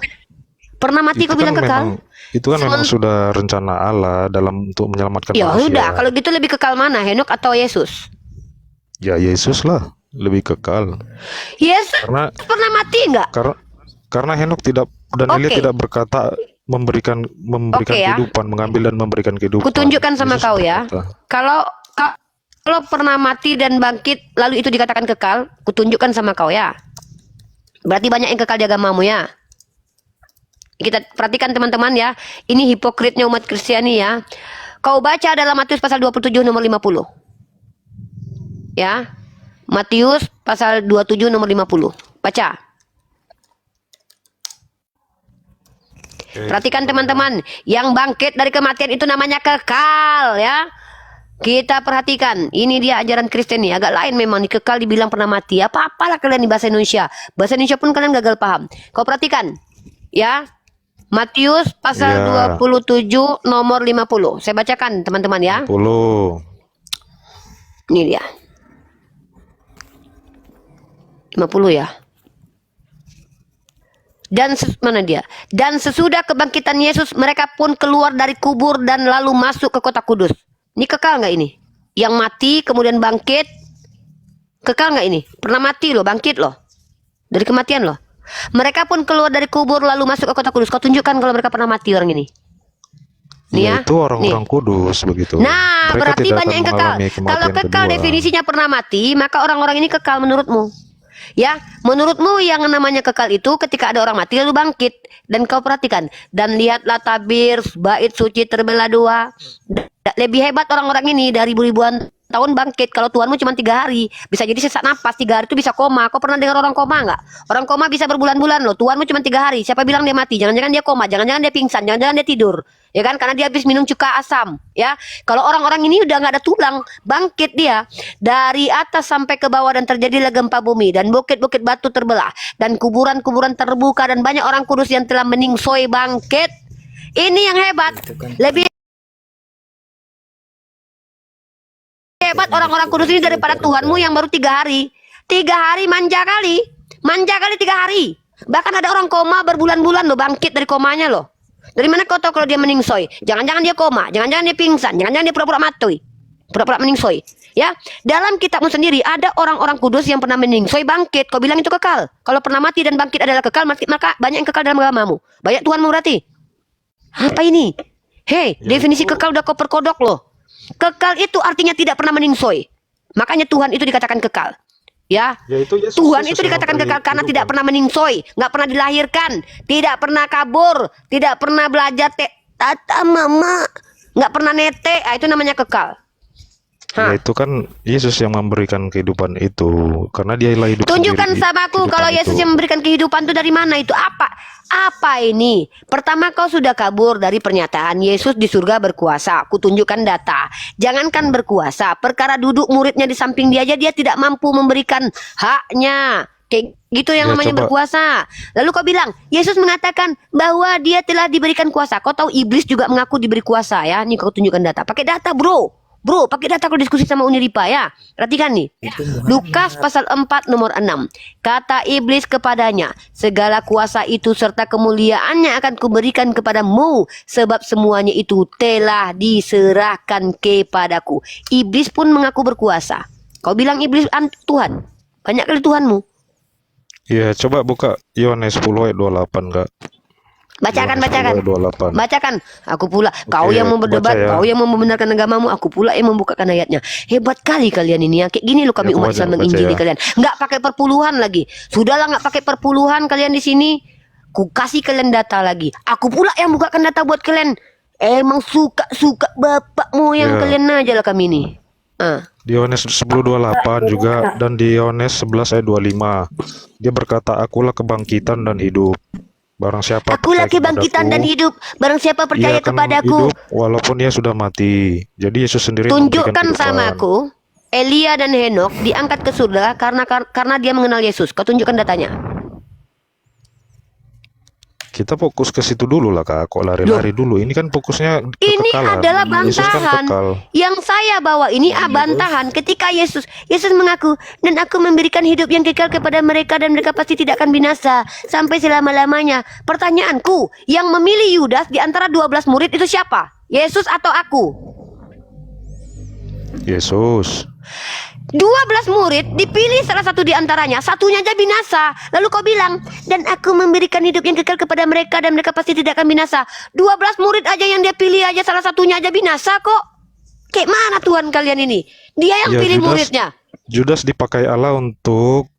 [SPEAKER 3] Pernah mati kau bilang kekal?
[SPEAKER 6] Itu kan memang sudah rencana Allah dalam untuk menyelamatkan
[SPEAKER 3] Ya
[SPEAKER 6] manusia.
[SPEAKER 3] udah, kalau gitu lebih kekal mana, Henok atau Yesus?
[SPEAKER 6] Ya Yesus lah lebih kekal.
[SPEAKER 3] Yesus
[SPEAKER 6] Karena
[SPEAKER 3] pernah mati enggak?
[SPEAKER 6] karena Henok tidak dan Elia
[SPEAKER 3] Oke.
[SPEAKER 6] tidak berkata memberikan
[SPEAKER 3] Oke ya.
[SPEAKER 6] kehidupan, mengambil dan memberikan kehidupan.
[SPEAKER 3] Kutunjukkan sama
[SPEAKER 6] Yesus
[SPEAKER 3] kau ya.
[SPEAKER 6] berkata,
[SPEAKER 3] Kalau pernah mati dan bangkit lalu itu dikatakan kekal, kutunjukkan sama kau ya. Berarti banyak yang kekal di agamamu ya. Kita perhatikan teman-teman ya. Ini hipokritnya umat Kristiani ya. Kau baca dalam Matius pasal 27 nomor 50. Ya. Matius pasal 27 nomor 50. Baca. Perhatikan teman-teman, yang bangkit dari kematian itu namanya kekal ya. Kita perhatikan, ini dia ajaran Kristen nih, agak lain memang, kekal dibilang pernah mati. Apa-apalah kalian di bahasa Indonesia. Bahasa Indonesia pun kalian gagal paham. Kau perhatikan, ya. Matius pasal
[SPEAKER 6] Ya.
[SPEAKER 3] 27 nomor 50. Saya bacakan teman-teman ya.
[SPEAKER 6] 10.
[SPEAKER 3] Ini dia. 50 ya. Mana dia? Dan sesudah kebangkitan Yesus, mereka pun keluar dari kubur dan lalu masuk ke kota kudus. Ini kekal nggak ini? Yang mati kemudian bangkit, kekal nggak ini? Pernah mati loh, bangkit loh, dari kematian loh. Mereka pun keluar dari kubur lalu masuk ke kota kudus. Kau tunjukkan kalau mereka pernah mati orang ini. Nih ya.
[SPEAKER 6] Itu orang-orang kudus begitu.
[SPEAKER 3] Nah,
[SPEAKER 6] Mereka
[SPEAKER 3] berarti
[SPEAKER 6] tidak
[SPEAKER 3] banyak
[SPEAKER 6] akan
[SPEAKER 3] yang kekal.
[SPEAKER 6] mengalami
[SPEAKER 3] Kalau
[SPEAKER 6] kematian
[SPEAKER 3] kekal
[SPEAKER 6] kedua.
[SPEAKER 3] definisinya pernah mati, maka orang-orang ini kekal menurutmu. Ya, menurutmu yang namanya kekal itu ketika ada orang mati lalu bangkit. Dan kau perhatikan, dan lihatlah tabir bait suci terbelah dua. Lebih hebat orang-orang ini dari ribuan tahun bangkit. Kalau Tuhanmu cuma 3 hari, bisa jadi sesak napas. 3 hari itu bisa koma. Kau pernah dengar orang koma nggak? Orang koma bisa berbulan-bulan loh. Tuhanmu cuma 3 hari. Siapa bilang dia mati? Jangan-jangan dia koma, jangan-jangan dia pingsan, jangan-jangan dia tidur. Ya kan, karena dia habis minum cuka asam. Ya, kalau orang-orang ini udah nggak ada tulang, bangkit dia dari atas sampai ke bawah dan terjadilah gempa bumi dan bukit-bukit batu terbelah dan kuburan-kuburan terbuka dan banyak orang kudus yang telah meningsoi bangkit. Ini yang hebat. Lebih hebat orang-orang kudus ini daripada Tuhanmu yang baru 3 hari. 3 hari manja kali 3 hari. Bahkan ada orang koma berbulan-bulan loh, bangkit dari komanya loh. Dari mana kau tahu kalau dia meningsoi? Jangan-jangan dia koma, jangan-jangan dia pingsan, jangan-jangan dia pura-pura mati, pura-pura meningsoi. Ya, dalam kitabmu sendiri ada orang-orang kudus yang pernah meningsoi bangkit. Kau bilang itu kekal. Kalau pernah mati dan bangkit adalah kekal, maka banyak yang kekal dalam agamamu. Banyak Tuhanmu berarti. Apa ini? Hei, definisi kekal udah kau perkodok loh. Kekal itu artinya tidak pernah meningsoi. Makanya Tuhan itu dikatakan kekal. Ya,
[SPEAKER 6] Yaitu Yesus,
[SPEAKER 3] Tuhan
[SPEAKER 6] Yesus
[SPEAKER 3] itu
[SPEAKER 6] yang
[SPEAKER 3] dikatakan
[SPEAKER 6] memberi
[SPEAKER 3] kekal karena
[SPEAKER 6] kehidupan.
[SPEAKER 3] tidak pernah meningsoi, nggak pernah dilahirkan, tidak pernah kabur, tidak pernah belajar tata mama, nggak pernah nete, itu namanya kekal. Hah.
[SPEAKER 6] Ya itu kan Yesus yang memberikan kehidupan itu, karena dialah hidup
[SPEAKER 3] Tunjukkan
[SPEAKER 6] sendiri,
[SPEAKER 3] sama aku
[SPEAKER 6] kehidupan
[SPEAKER 3] kalau Yesus
[SPEAKER 6] itu.
[SPEAKER 3] yang memberikan kehidupan itu dari mana itu? Apa ini? Pertama kau sudah kabur dari pernyataan Yesus di surga berkuasa. Aku tunjukkan data. Jangankan berkuasa, perkara duduk muridnya di samping dia aja dia tidak mampu memberikan haknya. Kayak gitu yang
[SPEAKER 6] Ya,
[SPEAKER 3] namanya
[SPEAKER 6] coba.
[SPEAKER 3] berkuasa. Lalu kau bilang, Yesus mengatakan bahwa dia telah diberikan kuasa. Kau tahu iblis juga mengaku diberi kuasa ya. Nih kau tunjukkan data. Pakai data, bro. Bro, pakai data kalau diskusi sama Uniripa ya. Perhatikan nih. Lukas pasal 4 nomor 6. Kata iblis kepadanya, segala kuasa itu serta kemuliaannya akan kuberikan kepadamu, sebab semuanya itu telah diserahkan kepadaku. Iblis pun mengaku berkuasa. Kau bilang iblis Tuhan. Banyak kali Tuhanmu.
[SPEAKER 6] Ya coba buka Yohanes 10 ayat 28 Kak.
[SPEAKER 3] Bacakan,
[SPEAKER 6] Yohanes 10
[SPEAKER 3] bacakan.
[SPEAKER 6] ayat 28.
[SPEAKER 3] Bacakan. Aku pula. Kau
[SPEAKER 6] Oke,
[SPEAKER 3] yang mau
[SPEAKER 6] aku
[SPEAKER 3] berdebat,
[SPEAKER 6] baca ya.
[SPEAKER 3] kau yang mau membenarkan agamamu, aku pula yang membukakan ayatnya. Hebat kali kalian ini ya. Kayak gini loh kami
[SPEAKER 6] Ya, aku
[SPEAKER 3] umat
[SPEAKER 6] baca,
[SPEAKER 3] Islam
[SPEAKER 6] baca
[SPEAKER 3] menginjili
[SPEAKER 6] ya.
[SPEAKER 3] kalian. Nggak pakai perpuluhan lagi. Sudahlah nggak pakai perpuluhan kalian di sini. Ku kasih kalian data lagi. Aku pula yang bukakan data buat kalian. Emang suka bapakmu yang
[SPEAKER 6] Ya.
[SPEAKER 3] kalian aja lah kami ini.
[SPEAKER 6] Di Yohanes 10:28 juga, dan di Yohanes 11 ayat 25. Dia berkata, akulah kebangkitan dan hidup. Barang siapa
[SPEAKER 3] Akulah
[SPEAKER 6] percaya
[SPEAKER 3] kebangkitan dan
[SPEAKER 6] kepadaku,
[SPEAKER 3] hidup. Barang siapa percaya
[SPEAKER 6] ia akan
[SPEAKER 3] kepadaku.
[SPEAKER 6] hidup walaupun ia sudah mati. Jadi Yesus sendiri
[SPEAKER 3] Tunjukkan
[SPEAKER 6] memberikan
[SPEAKER 3] sama
[SPEAKER 6] kehidupan.
[SPEAKER 3] aku, Elia dan Henok diangkat ke surga karena dia mengenal Yesus. Kau tunjukkan datanya.
[SPEAKER 6] Kita fokus ke situ dulu lah Kak, kok lari-lari dulu. Ini kan fokusnya
[SPEAKER 3] Ini
[SPEAKER 6] kekekalan.
[SPEAKER 3] adalah
[SPEAKER 6] Yesus kan
[SPEAKER 3] bantahan.
[SPEAKER 6] kekal.
[SPEAKER 3] Yang saya bawa ini bantahan ketika Yesus mengaku, dan aku memberikan hidup yang kekal kepada mereka dan mereka pasti tidak akan binasa sampai selama-lamanya. Pertanyaanku, yang memilih Yudas di antara 12 murid itu siapa? Yesus atau aku?
[SPEAKER 6] Yesus.
[SPEAKER 3] 12 murid dipilih salah satu di antaranya, satunya aja binasa. Lalu kau bilang, dan aku memberikan hidup yang kekal kepada mereka dan mereka pasti tidak akan binasa. 12 murid aja yang dia pilih aja, salah satunya aja binasa kok. Kayak mana Tuhan kalian ini? Dia yang
[SPEAKER 6] Ya,
[SPEAKER 3] pilih
[SPEAKER 6] Judas-
[SPEAKER 3] muridnya.
[SPEAKER 6] Judas dipakai Allah untuk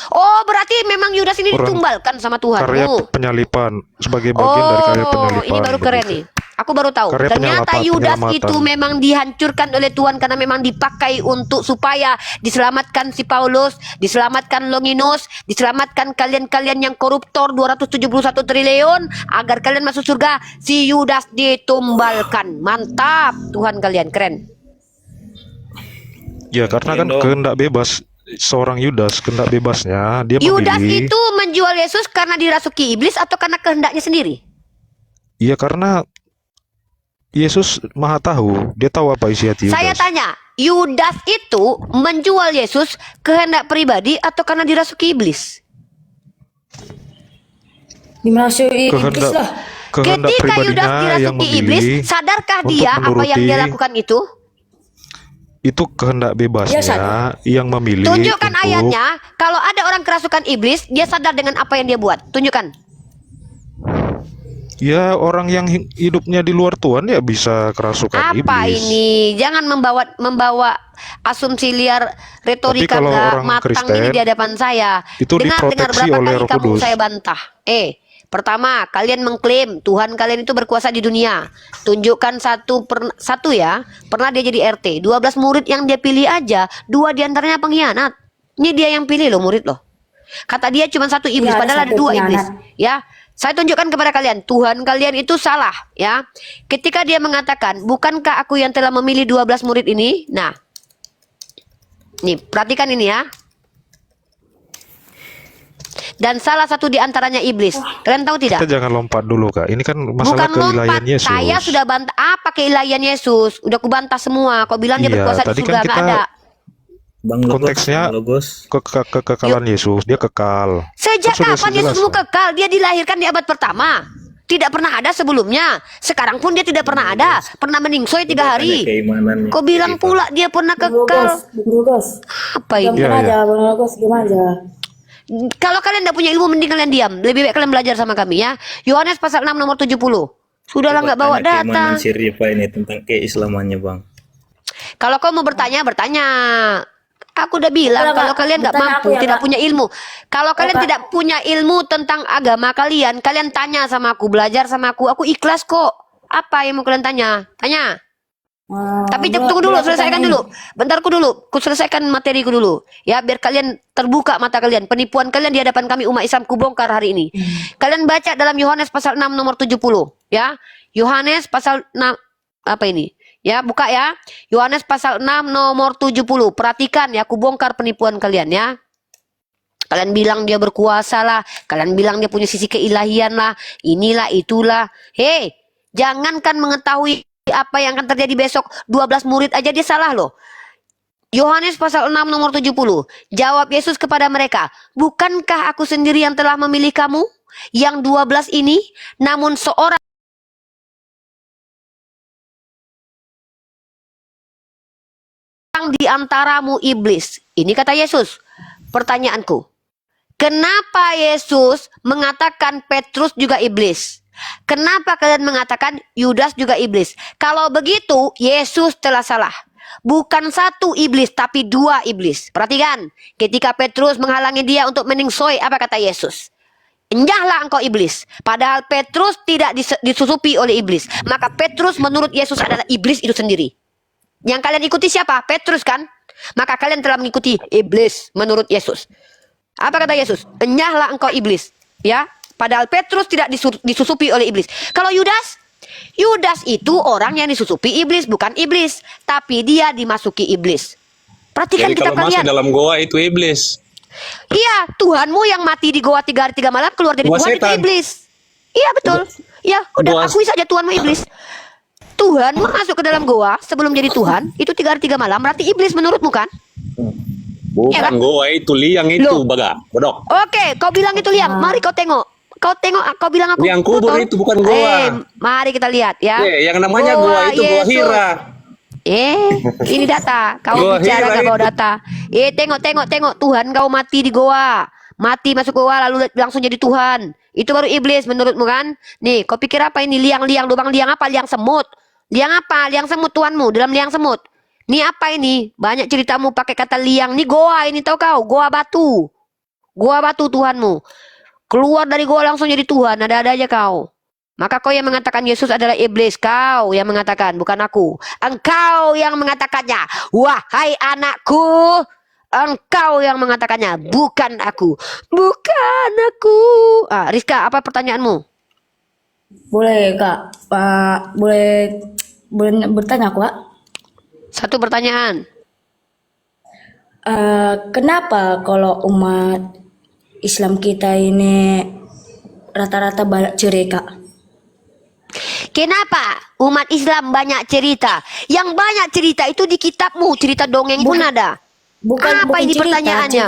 [SPEAKER 3] Oh, berarti memang Yudas ini
[SPEAKER 6] Orang-
[SPEAKER 3] ditumbalkan sama
[SPEAKER 6] karya
[SPEAKER 3] Tuhanmu.
[SPEAKER 6] penyalipan, sebagai bagian dari karya penyalipan.
[SPEAKER 3] Ini baru keren
[SPEAKER 6] begitu.
[SPEAKER 3] nih. Aku baru tahu.
[SPEAKER 6] Karya
[SPEAKER 3] Ternyata Yudas
[SPEAKER 6] penyelamatan.
[SPEAKER 3] itu memang dihancurkan oleh Tuhan karena memang dipakai untuk supaya diselamatkan si Paulus, diselamatkan Longinus, diselamatkan kalian-kalian yang koruptor 271 triliun agar kalian masuk surga. Si Yudas ditumbalkan. Mantap, Tuhan kalian keren.
[SPEAKER 6] Ya, karena kan kehendak bebas seorang Yudas, kehendak bebasnya dia
[SPEAKER 3] Yudas
[SPEAKER 6] memilih.
[SPEAKER 3] itu menjual Yesus karena dirasuki iblis atau karena kehendaknya sendiri?
[SPEAKER 6] Iya, karena Yesus Maha tahu, dia tahu apa isi hati Yudas.
[SPEAKER 3] Saya tanya, Yudas itu menjual Yesus kehendak pribadi atau karena dirasuki iblis?
[SPEAKER 7] Dimasuki iblis
[SPEAKER 6] Kehendak
[SPEAKER 7] lah.
[SPEAKER 6] kehendak
[SPEAKER 3] Ketika Yudas
[SPEAKER 6] pribadinya yang
[SPEAKER 3] dirasuki iblis,
[SPEAKER 6] memilih
[SPEAKER 3] sadarkah
[SPEAKER 6] untuk
[SPEAKER 3] dia apa yang dia
[SPEAKER 6] menuruti-
[SPEAKER 3] lakukan itu?
[SPEAKER 6] itu kehendak bebasnya
[SPEAKER 7] sadar.
[SPEAKER 6] yang memilih
[SPEAKER 3] Tunjukkan
[SPEAKER 6] untuk
[SPEAKER 3] ayatnya. Kalau ada orang kerasukan iblis, dia sadar dengan apa yang dia buat. Tunjukkan.
[SPEAKER 6] ya orang yang hidupnya di luar Tuhan ya bisa kerasukan
[SPEAKER 3] Apa
[SPEAKER 6] iblis.
[SPEAKER 3] ini? Jangan membawa asumsi liar retorika
[SPEAKER 6] Tapi kalau
[SPEAKER 3] nggak
[SPEAKER 6] orang
[SPEAKER 3] matang
[SPEAKER 6] Kristen,
[SPEAKER 3] ini di hadapan saya.
[SPEAKER 6] itu
[SPEAKER 3] Dengar
[SPEAKER 6] diproteksi
[SPEAKER 3] berapa
[SPEAKER 6] oleh
[SPEAKER 3] kali
[SPEAKER 6] Roh
[SPEAKER 3] kamu
[SPEAKER 6] Kudus.
[SPEAKER 3] saya bantah. Pertama, kalian mengklaim Tuhan kalian itu berkuasa di dunia. Tunjukkan satu ya. Pernah dia jadi RT. 12 murid yang dia pilih aja, 2 diantaranya pengkhianat. Ini dia yang pilih loh murid loh. Kata dia cuma satu iblis,
[SPEAKER 7] Iya, ada
[SPEAKER 3] padahal ada
[SPEAKER 7] satu
[SPEAKER 3] 2 iblis.
[SPEAKER 7] pengkhianat.
[SPEAKER 3] Ya, saya tunjukkan kepada kalian, Tuhan kalian itu salah, ya. Ketika dia mengatakan, bukankah aku yang telah memilih 12 murid ini? Nah, nih, perhatikan ini ya. Dan salah satu di antaranya iblis. Kalian tahu tidak?
[SPEAKER 6] Kita jangan lompat dulu Kak. Ini kan masalah
[SPEAKER 3] Bukan
[SPEAKER 6] keilahian
[SPEAKER 3] lompat,
[SPEAKER 6] Yesus.
[SPEAKER 3] saya sudah bantah. Apa keilahian Yesus? Udah kubantah semua. Kau bilang dia
[SPEAKER 6] Iya,
[SPEAKER 3] berkuasa di
[SPEAKER 6] tadi
[SPEAKER 3] surga,
[SPEAKER 6] kan
[SPEAKER 3] nggak
[SPEAKER 6] kita
[SPEAKER 3] ada.
[SPEAKER 8] Bang Logos,
[SPEAKER 6] konteksnya
[SPEAKER 8] Bang Logos.
[SPEAKER 6] kekekalan Yesus, dia kekal.
[SPEAKER 3] Sejak
[SPEAKER 6] Kan sudah
[SPEAKER 3] kapan Yesus
[SPEAKER 6] dijelaskan.
[SPEAKER 3] kekal? Dia dilahirkan di abad pertama. Tidak pernah ada sebelumnya. Sekarang pun dia tidak pernah ada. Pernah meningsoy 3 hari.
[SPEAKER 8] Keimanannya.
[SPEAKER 3] Kau bilang pula dia pernah
[SPEAKER 7] Bung
[SPEAKER 3] kekal.
[SPEAKER 7] Logos.
[SPEAKER 3] Apa ini?
[SPEAKER 6] Iya,
[SPEAKER 7] Gimana
[SPEAKER 6] iya.
[SPEAKER 7] aja, Bung Logos, gimana aja?
[SPEAKER 3] Kalau kalian tidak punya ilmu, mending kalian diam. Lebih baik kalian belajar sama kami ya. Yohanes pasal 6 nomor 70. Sudahlah nggak bawa data.
[SPEAKER 8] Keimanan si Rifa ini tentang keislamannya Bang.
[SPEAKER 3] Kalau kau mau bertanya, bertanya. Aku udah bilang
[SPEAKER 7] Bertanya,
[SPEAKER 3] kalau
[SPEAKER 7] Kak.
[SPEAKER 3] kalian nggak
[SPEAKER 7] Bertanya
[SPEAKER 3] mampu,
[SPEAKER 7] aku ya,
[SPEAKER 3] tidak
[SPEAKER 7] Kak.
[SPEAKER 3] punya ilmu. Kalau kalian
[SPEAKER 7] Kak.
[SPEAKER 3] tidak punya ilmu tentang agama kalian tanya sama aku, belajar sama aku. Aku ikhlas kok. Apa yang mau kalian tanya? Tanya. Tapi tunggu dulu, selesaikan dulu. Bentarku dulu, ku selesaikan materiku dulu. Ya, biar kalian terbuka mata kalian. Penipuan kalian di hadapan kami umat Islam ku bongkar hari ini. Kalian baca dalam Yohanes pasal 6 nomor 70, ya. Yohanes pasal 6 apa ini? Ya, buka ya. Yohanes pasal 6 nomor 70. Perhatikan ya, ku bongkar penipuan kalian ya. Kalian bilang dia berkuasa lah, kalian bilang dia punya sisi keilahian lah, inilah itulah. Hei, jangankan mengetahui apa yang akan terjadi besok, 12 murid aja dia salah loh. Yohanes pasal 6 nomor 70. Jawab Yesus kepada mereka, bukankah aku sendiri yang telah memilih kamu? Yang 12 ini, namun seorang di antaramu iblis. Ini kata Yesus. Pertanyaanku, kenapa Yesus mengatakan Petrus juga iblis? Kenapa kalian mengatakan Yudas juga iblis? Kalau begitu, Yesus telah salah. Bukan satu iblis, tapi 2 iblis. Perhatikan, ketika Petrus menghalangi dia untuk meningsoy, apa kata Yesus? Enyahlah engkau iblis. Padahal Petrus tidak disusupi oleh iblis. Maka Petrus menurut Yesus adalah iblis itu sendiri. Yang kalian ikuti siapa? Petrus kan? Maka kalian telah mengikuti iblis menurut Yesus. Apa kata Yesus? Enyahlah engkau iblis. Ya, padahal Petrus tidak disusupi oleh iblis. Kalau Yudas, Yudas itu orang yang disusupi iblis, bukan iblis, tapi dia dimasuki iblis. Perhatikan
[SPEAKER 9] Jadi
[SPEAKER 3] kitab
[SPEAKER 9] kalau masuk
[SPEAKER 3] kalian.
[SPEAKER 9] dalam goa itu iblis.
[SPEAKER 3] Iya, Tuhanmu yang mati di goa 3 hari 3 malam keluar dari
[SPEAKER 9] Goa
[SPEAKER 3] Tuhan itu
[SPEAKER 9] setan.
[SPEAKER 3] iblis. Iya betul. Ya udah
[SPEAKER 9] Goa.
[SPEAKER 3] akui saja Tuhanmu iblis. Tuhan masuk ke dalam goa sebelum jadi Tuhan itu 3 hari 3 malam, berarti iblis menurutmu kan?
[SPEAKER 9] Bukan
[SPEAKER 3] Ya kan?
[SPEAKER 9] goa itu, liang itu,
[SPEAKER 3] Loh.
[SPEAKER 9] Baga. Bodok.
[SPEAKER 3] Oke, kau bilang itu liang. Mari kau tengok. Kau tengok, kau bilang aku
[SPEAKER 9] Liang kubur
[SPEAKER 3] kotor.
[SPEAKER 9] itu, bukan goa.
[SPEAKER 3] Mari kita lihat ya.
[SPEAKER 9] Yang namanya goa itu goa
[SPEAKER 3] Yesus.
[SPEAKER 9] Hira.
[SPEAKER 3] Ini data. Kau
[SPEAKER 9] Goa
[SPEAKER 3] bicara
[SPEAKER 9] Hira
[SPEAKER 3] gak bawa
[SPEAKER 9] itu.
[SPEAKER 3] data. Tengok. Tuhan kau mati di goa. Mati masuk goa lalu langsung jadi Tuhan. Itu baru iblis menurutmu kan? Nih, kau pikir apa ini liang-liang lubang liang apa? Liang semut. Liang apa? Liang semut Tuhanmu dalam liang semut. Nih apa ini? Banyak ceritamu pakai kata liang. Nih goa ini tahu kau? Goa batu. Goa batu Tuhanmu. Keluar dari goa langsung jadi Tuhan. Ada-ada aja kau. Maka kau yang mengatakan Yesus adalah iblis. Kau yang mengatakan, bukan aku. Engkau yang mengatakannya. Wahai anakku. Engkau yang mengatakannya. Bukan aku. Bukan aku. Rizka, apa pertanyaanmu?
[SPEAKER 7] Boleh Kak, boleh bertanya aku Kak?
[SPEAKER 3] Satu pertanyaan.
[SPEAKER 7] Kenapa kalau umat Islam kita ini rata-rata banyak cerai Kak?
[SPEAKER 3] Kenapa umat Islam banyak cerita? Yang banyak cerita itu di kitabmu. Cerita dongeng pun ada. Apa ini
[SPEAKER 7] cerita,
[SPEAKER 3] pertanyaannya?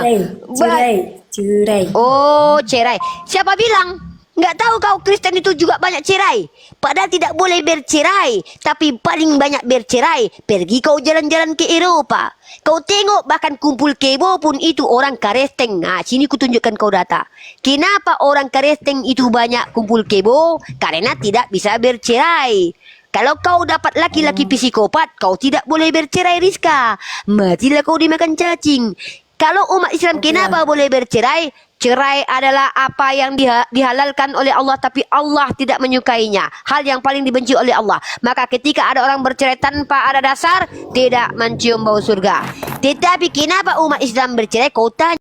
[SPEAKER 7] cerai.
[SPEAKER 3] Oh, cerai. Siapa bilang? Nggak tahu kau Kristen itu juga banyak cerai. Padahal tidak boleh bercerai. Tapi paling banyak bercerai. Pergi kau jalan-jalan ke Eropa. Kau tengok bahkan kumpul kebo pun itu orang Kristen. Nah, sini kutunjukkan kau data. Kenapa orang Kristen itu banyak kumpul kebo? Karena tidak bisa bercerai. Kalau kau dapat laki-laki psikopat, kau tidak boleh bercerai, Rizka. Matilah kau dimakan cacing. Kalau umat Islam kenapa boleh bercerai? Cerai adalah apa yang dihalalkan oleh Allah tapi Allah tidak menyukainya. Hal yang paling dibenci oleh Allah. Maka ketika ada orang bercerai tanpa ada dasar, tidak mencium bau surga. Tetapi kenapa umat Islam bercerai? Kau tanya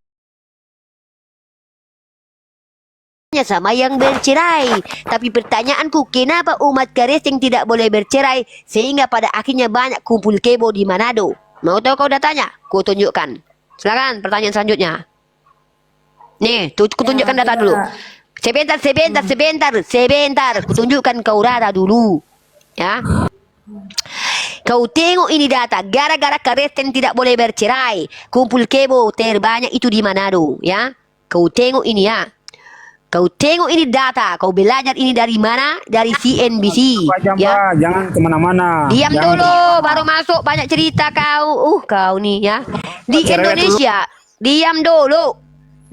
[SPEAKER 3] sama yang bercerai. Tapi pertanyaanku, kenapa umat Kristen tidak boleh bercerai sehingga pada akhirnya banyak kumpul kebo di Manado? Mau tahu kau datanya? Ku tunjukkan. Silakan pertanyaan selanjutnya. Nih, kutunjukkan data dulu. Sebentar. Kutunjukkan kau data dulu. Ya. Kau tengok ini data. Gara-gara Kristen tidak boleh bercerai, kumpul kebo terbanyak itu di Manado. Ya. Kau tengok ini ya. Kau tengok ini data. Kau belajar ini dari mana? Dari CNBC. Ya.
[SPEAKER 10] Jangan kemana-mana.
[SPEAKER 3] Diam dulu, baru masuk banyak cerita kau. Kau nih ya. Di Indonesia, diam dulu.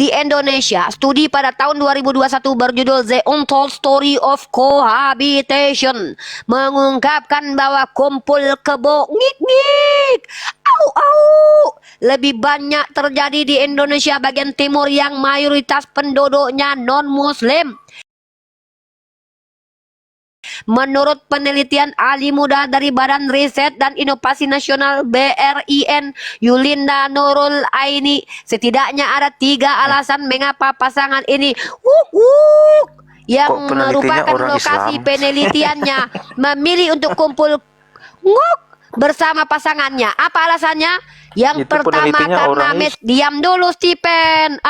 [SPEAKER 3] Di Indonesia, studi pada tahun 2021 berjudul The Untold Story of Cohabitation mengungkapkan bahwa kumpul kebo ngik-ngik, au-au, lebih banyak terjadi di Indonesia bagian timur yang mayoritas penduduknya non-muslim. Menurut penelitian ahli muda dari Badan Riset dan Inovasi Nasional BRIN, Yulinda Nurul Aini, setidaknya ada 3 alasan mengapa pasangan ini yang merupakan lokasi penelitiannya memilih untuk kumpul bersama pasangannya. Apa alasannya? Yang pertama karena diam dulu Stephen.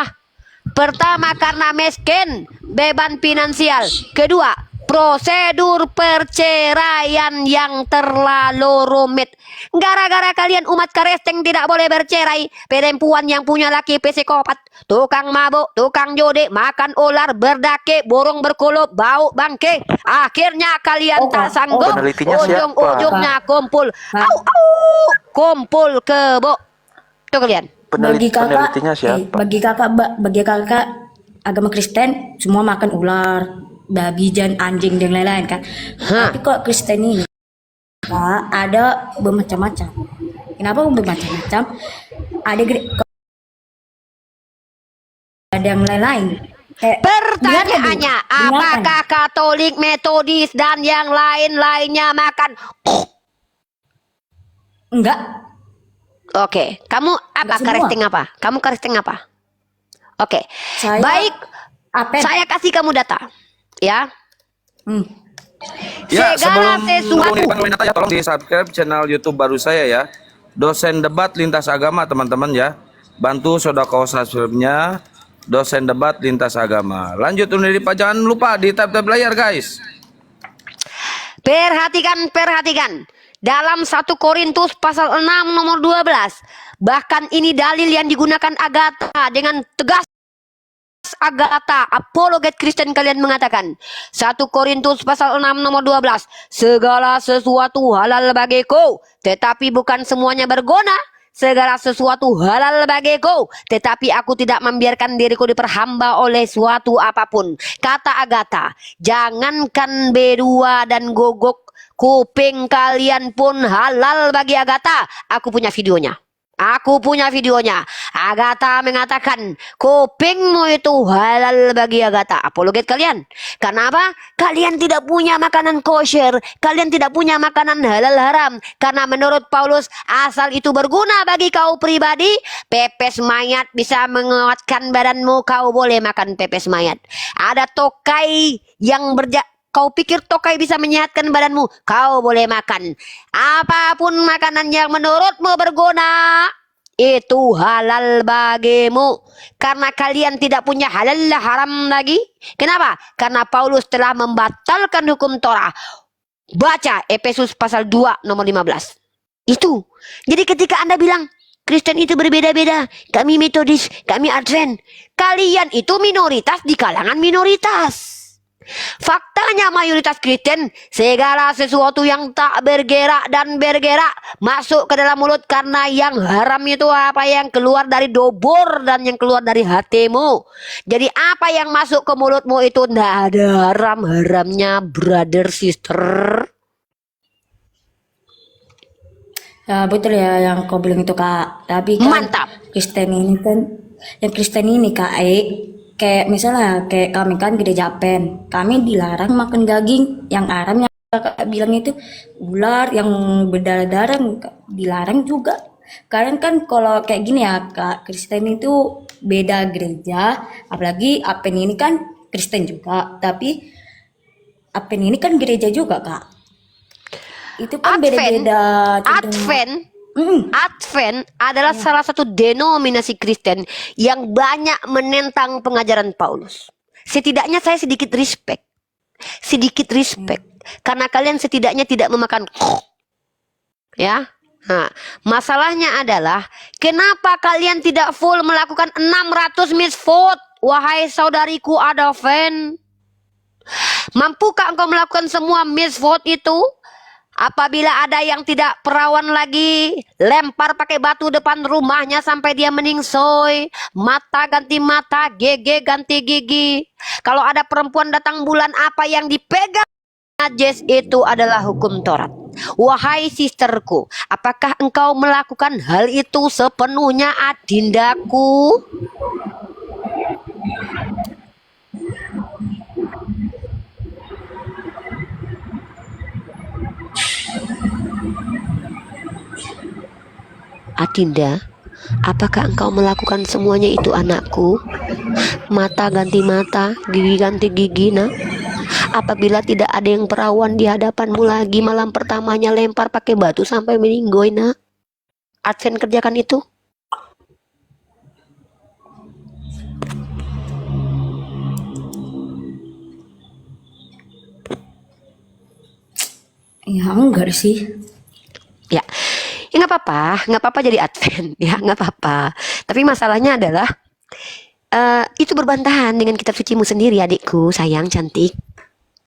[SPEAKER 3] Pertama karena miskin, beban finansial. Kedua, prosedur perceraian yang terlalu rumit. Gara-gara kalian umat Kristen tidak boleh bercerai, perempuan yang punya laki psikopat, tukang mabuk, tukang judi, makan ular, berdake, burung berkulup, bau bangke. Akhirnya kalian tak sanggup, ujung-ujungnya kumpul. Kumpul kebo. Tuh kalian.
[SPEAKER 7] Bagi kakak agama Kristen semua makan ular, babi, jan, anjing dan lain-lain kan. Tapi kok Kristen ini ada bermacam-macam. Kenapa bermacam-macam? Ada yang lain-lain.
[SPEAKER 3] Pertanyaannya, apakah Katolik, Metodis dan yang lain-lainnya makan?
[SPEAKER 7] Enggak.
[SPEAKER 3] Oke, kamu apa? Kristen apa? Kamu Kristen apa? Oke, baik. Saya kasih kamu data. Ya.
[SPEAKER 11] Ya,
[SPEAKER 3] Segala sesuatu.
[SPEAKER 11] ya, tolong di subscribe channel YouTube baru saya ya. Dosen debat lintas agama teman-teman ya. Bantu sodako subscribe-nya. dosen debat lintas agama. Lanjut undur diri Pak, jangan lupa di tab-tab layar guys.
[SPEAKER 3] Perhatikan. Dalam 1 Korintus pasal 6 nomor 12. Bahkan ini dalil yang digunakan Agatha dengan tegas. Agatha, apologet Kristen kalian mengatakan. 1 Korintus pasal 6 nomor 12. Segala sesuatu halal bagiku, tetapi bukan semuanya berguna. Segala sesuatu halal bagiku, tetapi aku tidak membiarkan diriku diperhamba oleh suatu apapun. Kata Agatha, jangankan B2 dan gogok, kuping kalian pun halal bagi Agatha. Aku punya videonya. Agatha mengatakan kupingmu itu halal bagi Agatha. Apologet kalian. Kenapa? Kalian tidak punya makanan kosher. Kalian tidak punya makanan halal haram. Karena menurut Paulus asal itu berguna bagi kau pribadi. Pepes mayat bisa menguatkan badanmu. Kau boleh makan pepes mayat. Ada tokai yang Kau pikir tokai bisa menyehatkan badanmu? Kau boleh makan. Apapun makanan yang menurutmu berguna, itu halal bagimu. Karena kalian tidak punya halal haram lagi. Kenapa? Karena Paulus telah membatalkan hukum Torah. Baca Efesus pasal 2 nomor 15. Itu. Jadi ketika Anda bilang, Kristen itu berbeda-beda. Kami Metodis, kami Advent. Kalian itu minoritas di kalangan minoritas. Faktanya mayoritas Kristen, segala sesuatu yang tak bergerak dan bergerak masuk ke dalam mulut, karena yang haram itu apa yang keluar dari dobor dan yang keluar dari hatimu. Jadi apa yang masuk ke mulutmu itu tidak ada haram-haramnya, brother sister.
[SPEAKER 7] Ya betul ya yang kau bilang itu Kak. Tapi kan
[SPEAKER 3] Mantap.
[SPEAKER 7] Kristen ini kan, yang Kristen ini Kak, kayak misalnya kayak kami kan gereja Advent, kami dilarang makan daging yang haram, yang Kakak bilang itu ular yang berdarah-darah dilarang juga. Kalian kan kalau kayak gini ya Kak, Kristen itu beda gereja, apalagi Advent ini kan Kristen juga, tapi Advent ini kan gereja juga Kak. Itu kan beda-beda.
[SPEAKER 3] Advent adalah salah satu denominasi Kristen yang banyak menentang pengajaran Paulus. Setidaknya saya sedikit respect. Karena kalian setidaknya tidak memakan ya. Nah, masalahnya adalah kenapa kalian tidak full melakukan 600 misvote, wahai saudariku Advent? Mampukah engkau melakukan semua misvote itu? Apabila ada yang tidak perawan lagi, lempar pakai batu depan rumahnya sampai dia meningsoy, mata ganti mata, gigi ganti gigi. Kalau ada perempuan datang bulan, apa yang dipegang najis itu adalah hukum Taurat. Wahai sisterku, apakah engkau melakukan hal itu sepenuhnya, adindaku? Adinda, apakah engkau melakukan semuanya itu, anakku? Mata ganti mata, gigi ganti gigi, nak. Apabila tidak ada yang perawan di hadapanmu lagi, malam pertamanya lempar pakai batu sampai meninggoy, nak. Advent kerjakan itu.
[SPEAKER 7] Ya enggak sih.
[SPEAKER 3] Ya, nggak apa-apa jadi Advent, ya nggak apa-apa. Tapi masalahnya adalah itu berbantahan dengan kitab sucimu sendiri, adikku sayang cantik.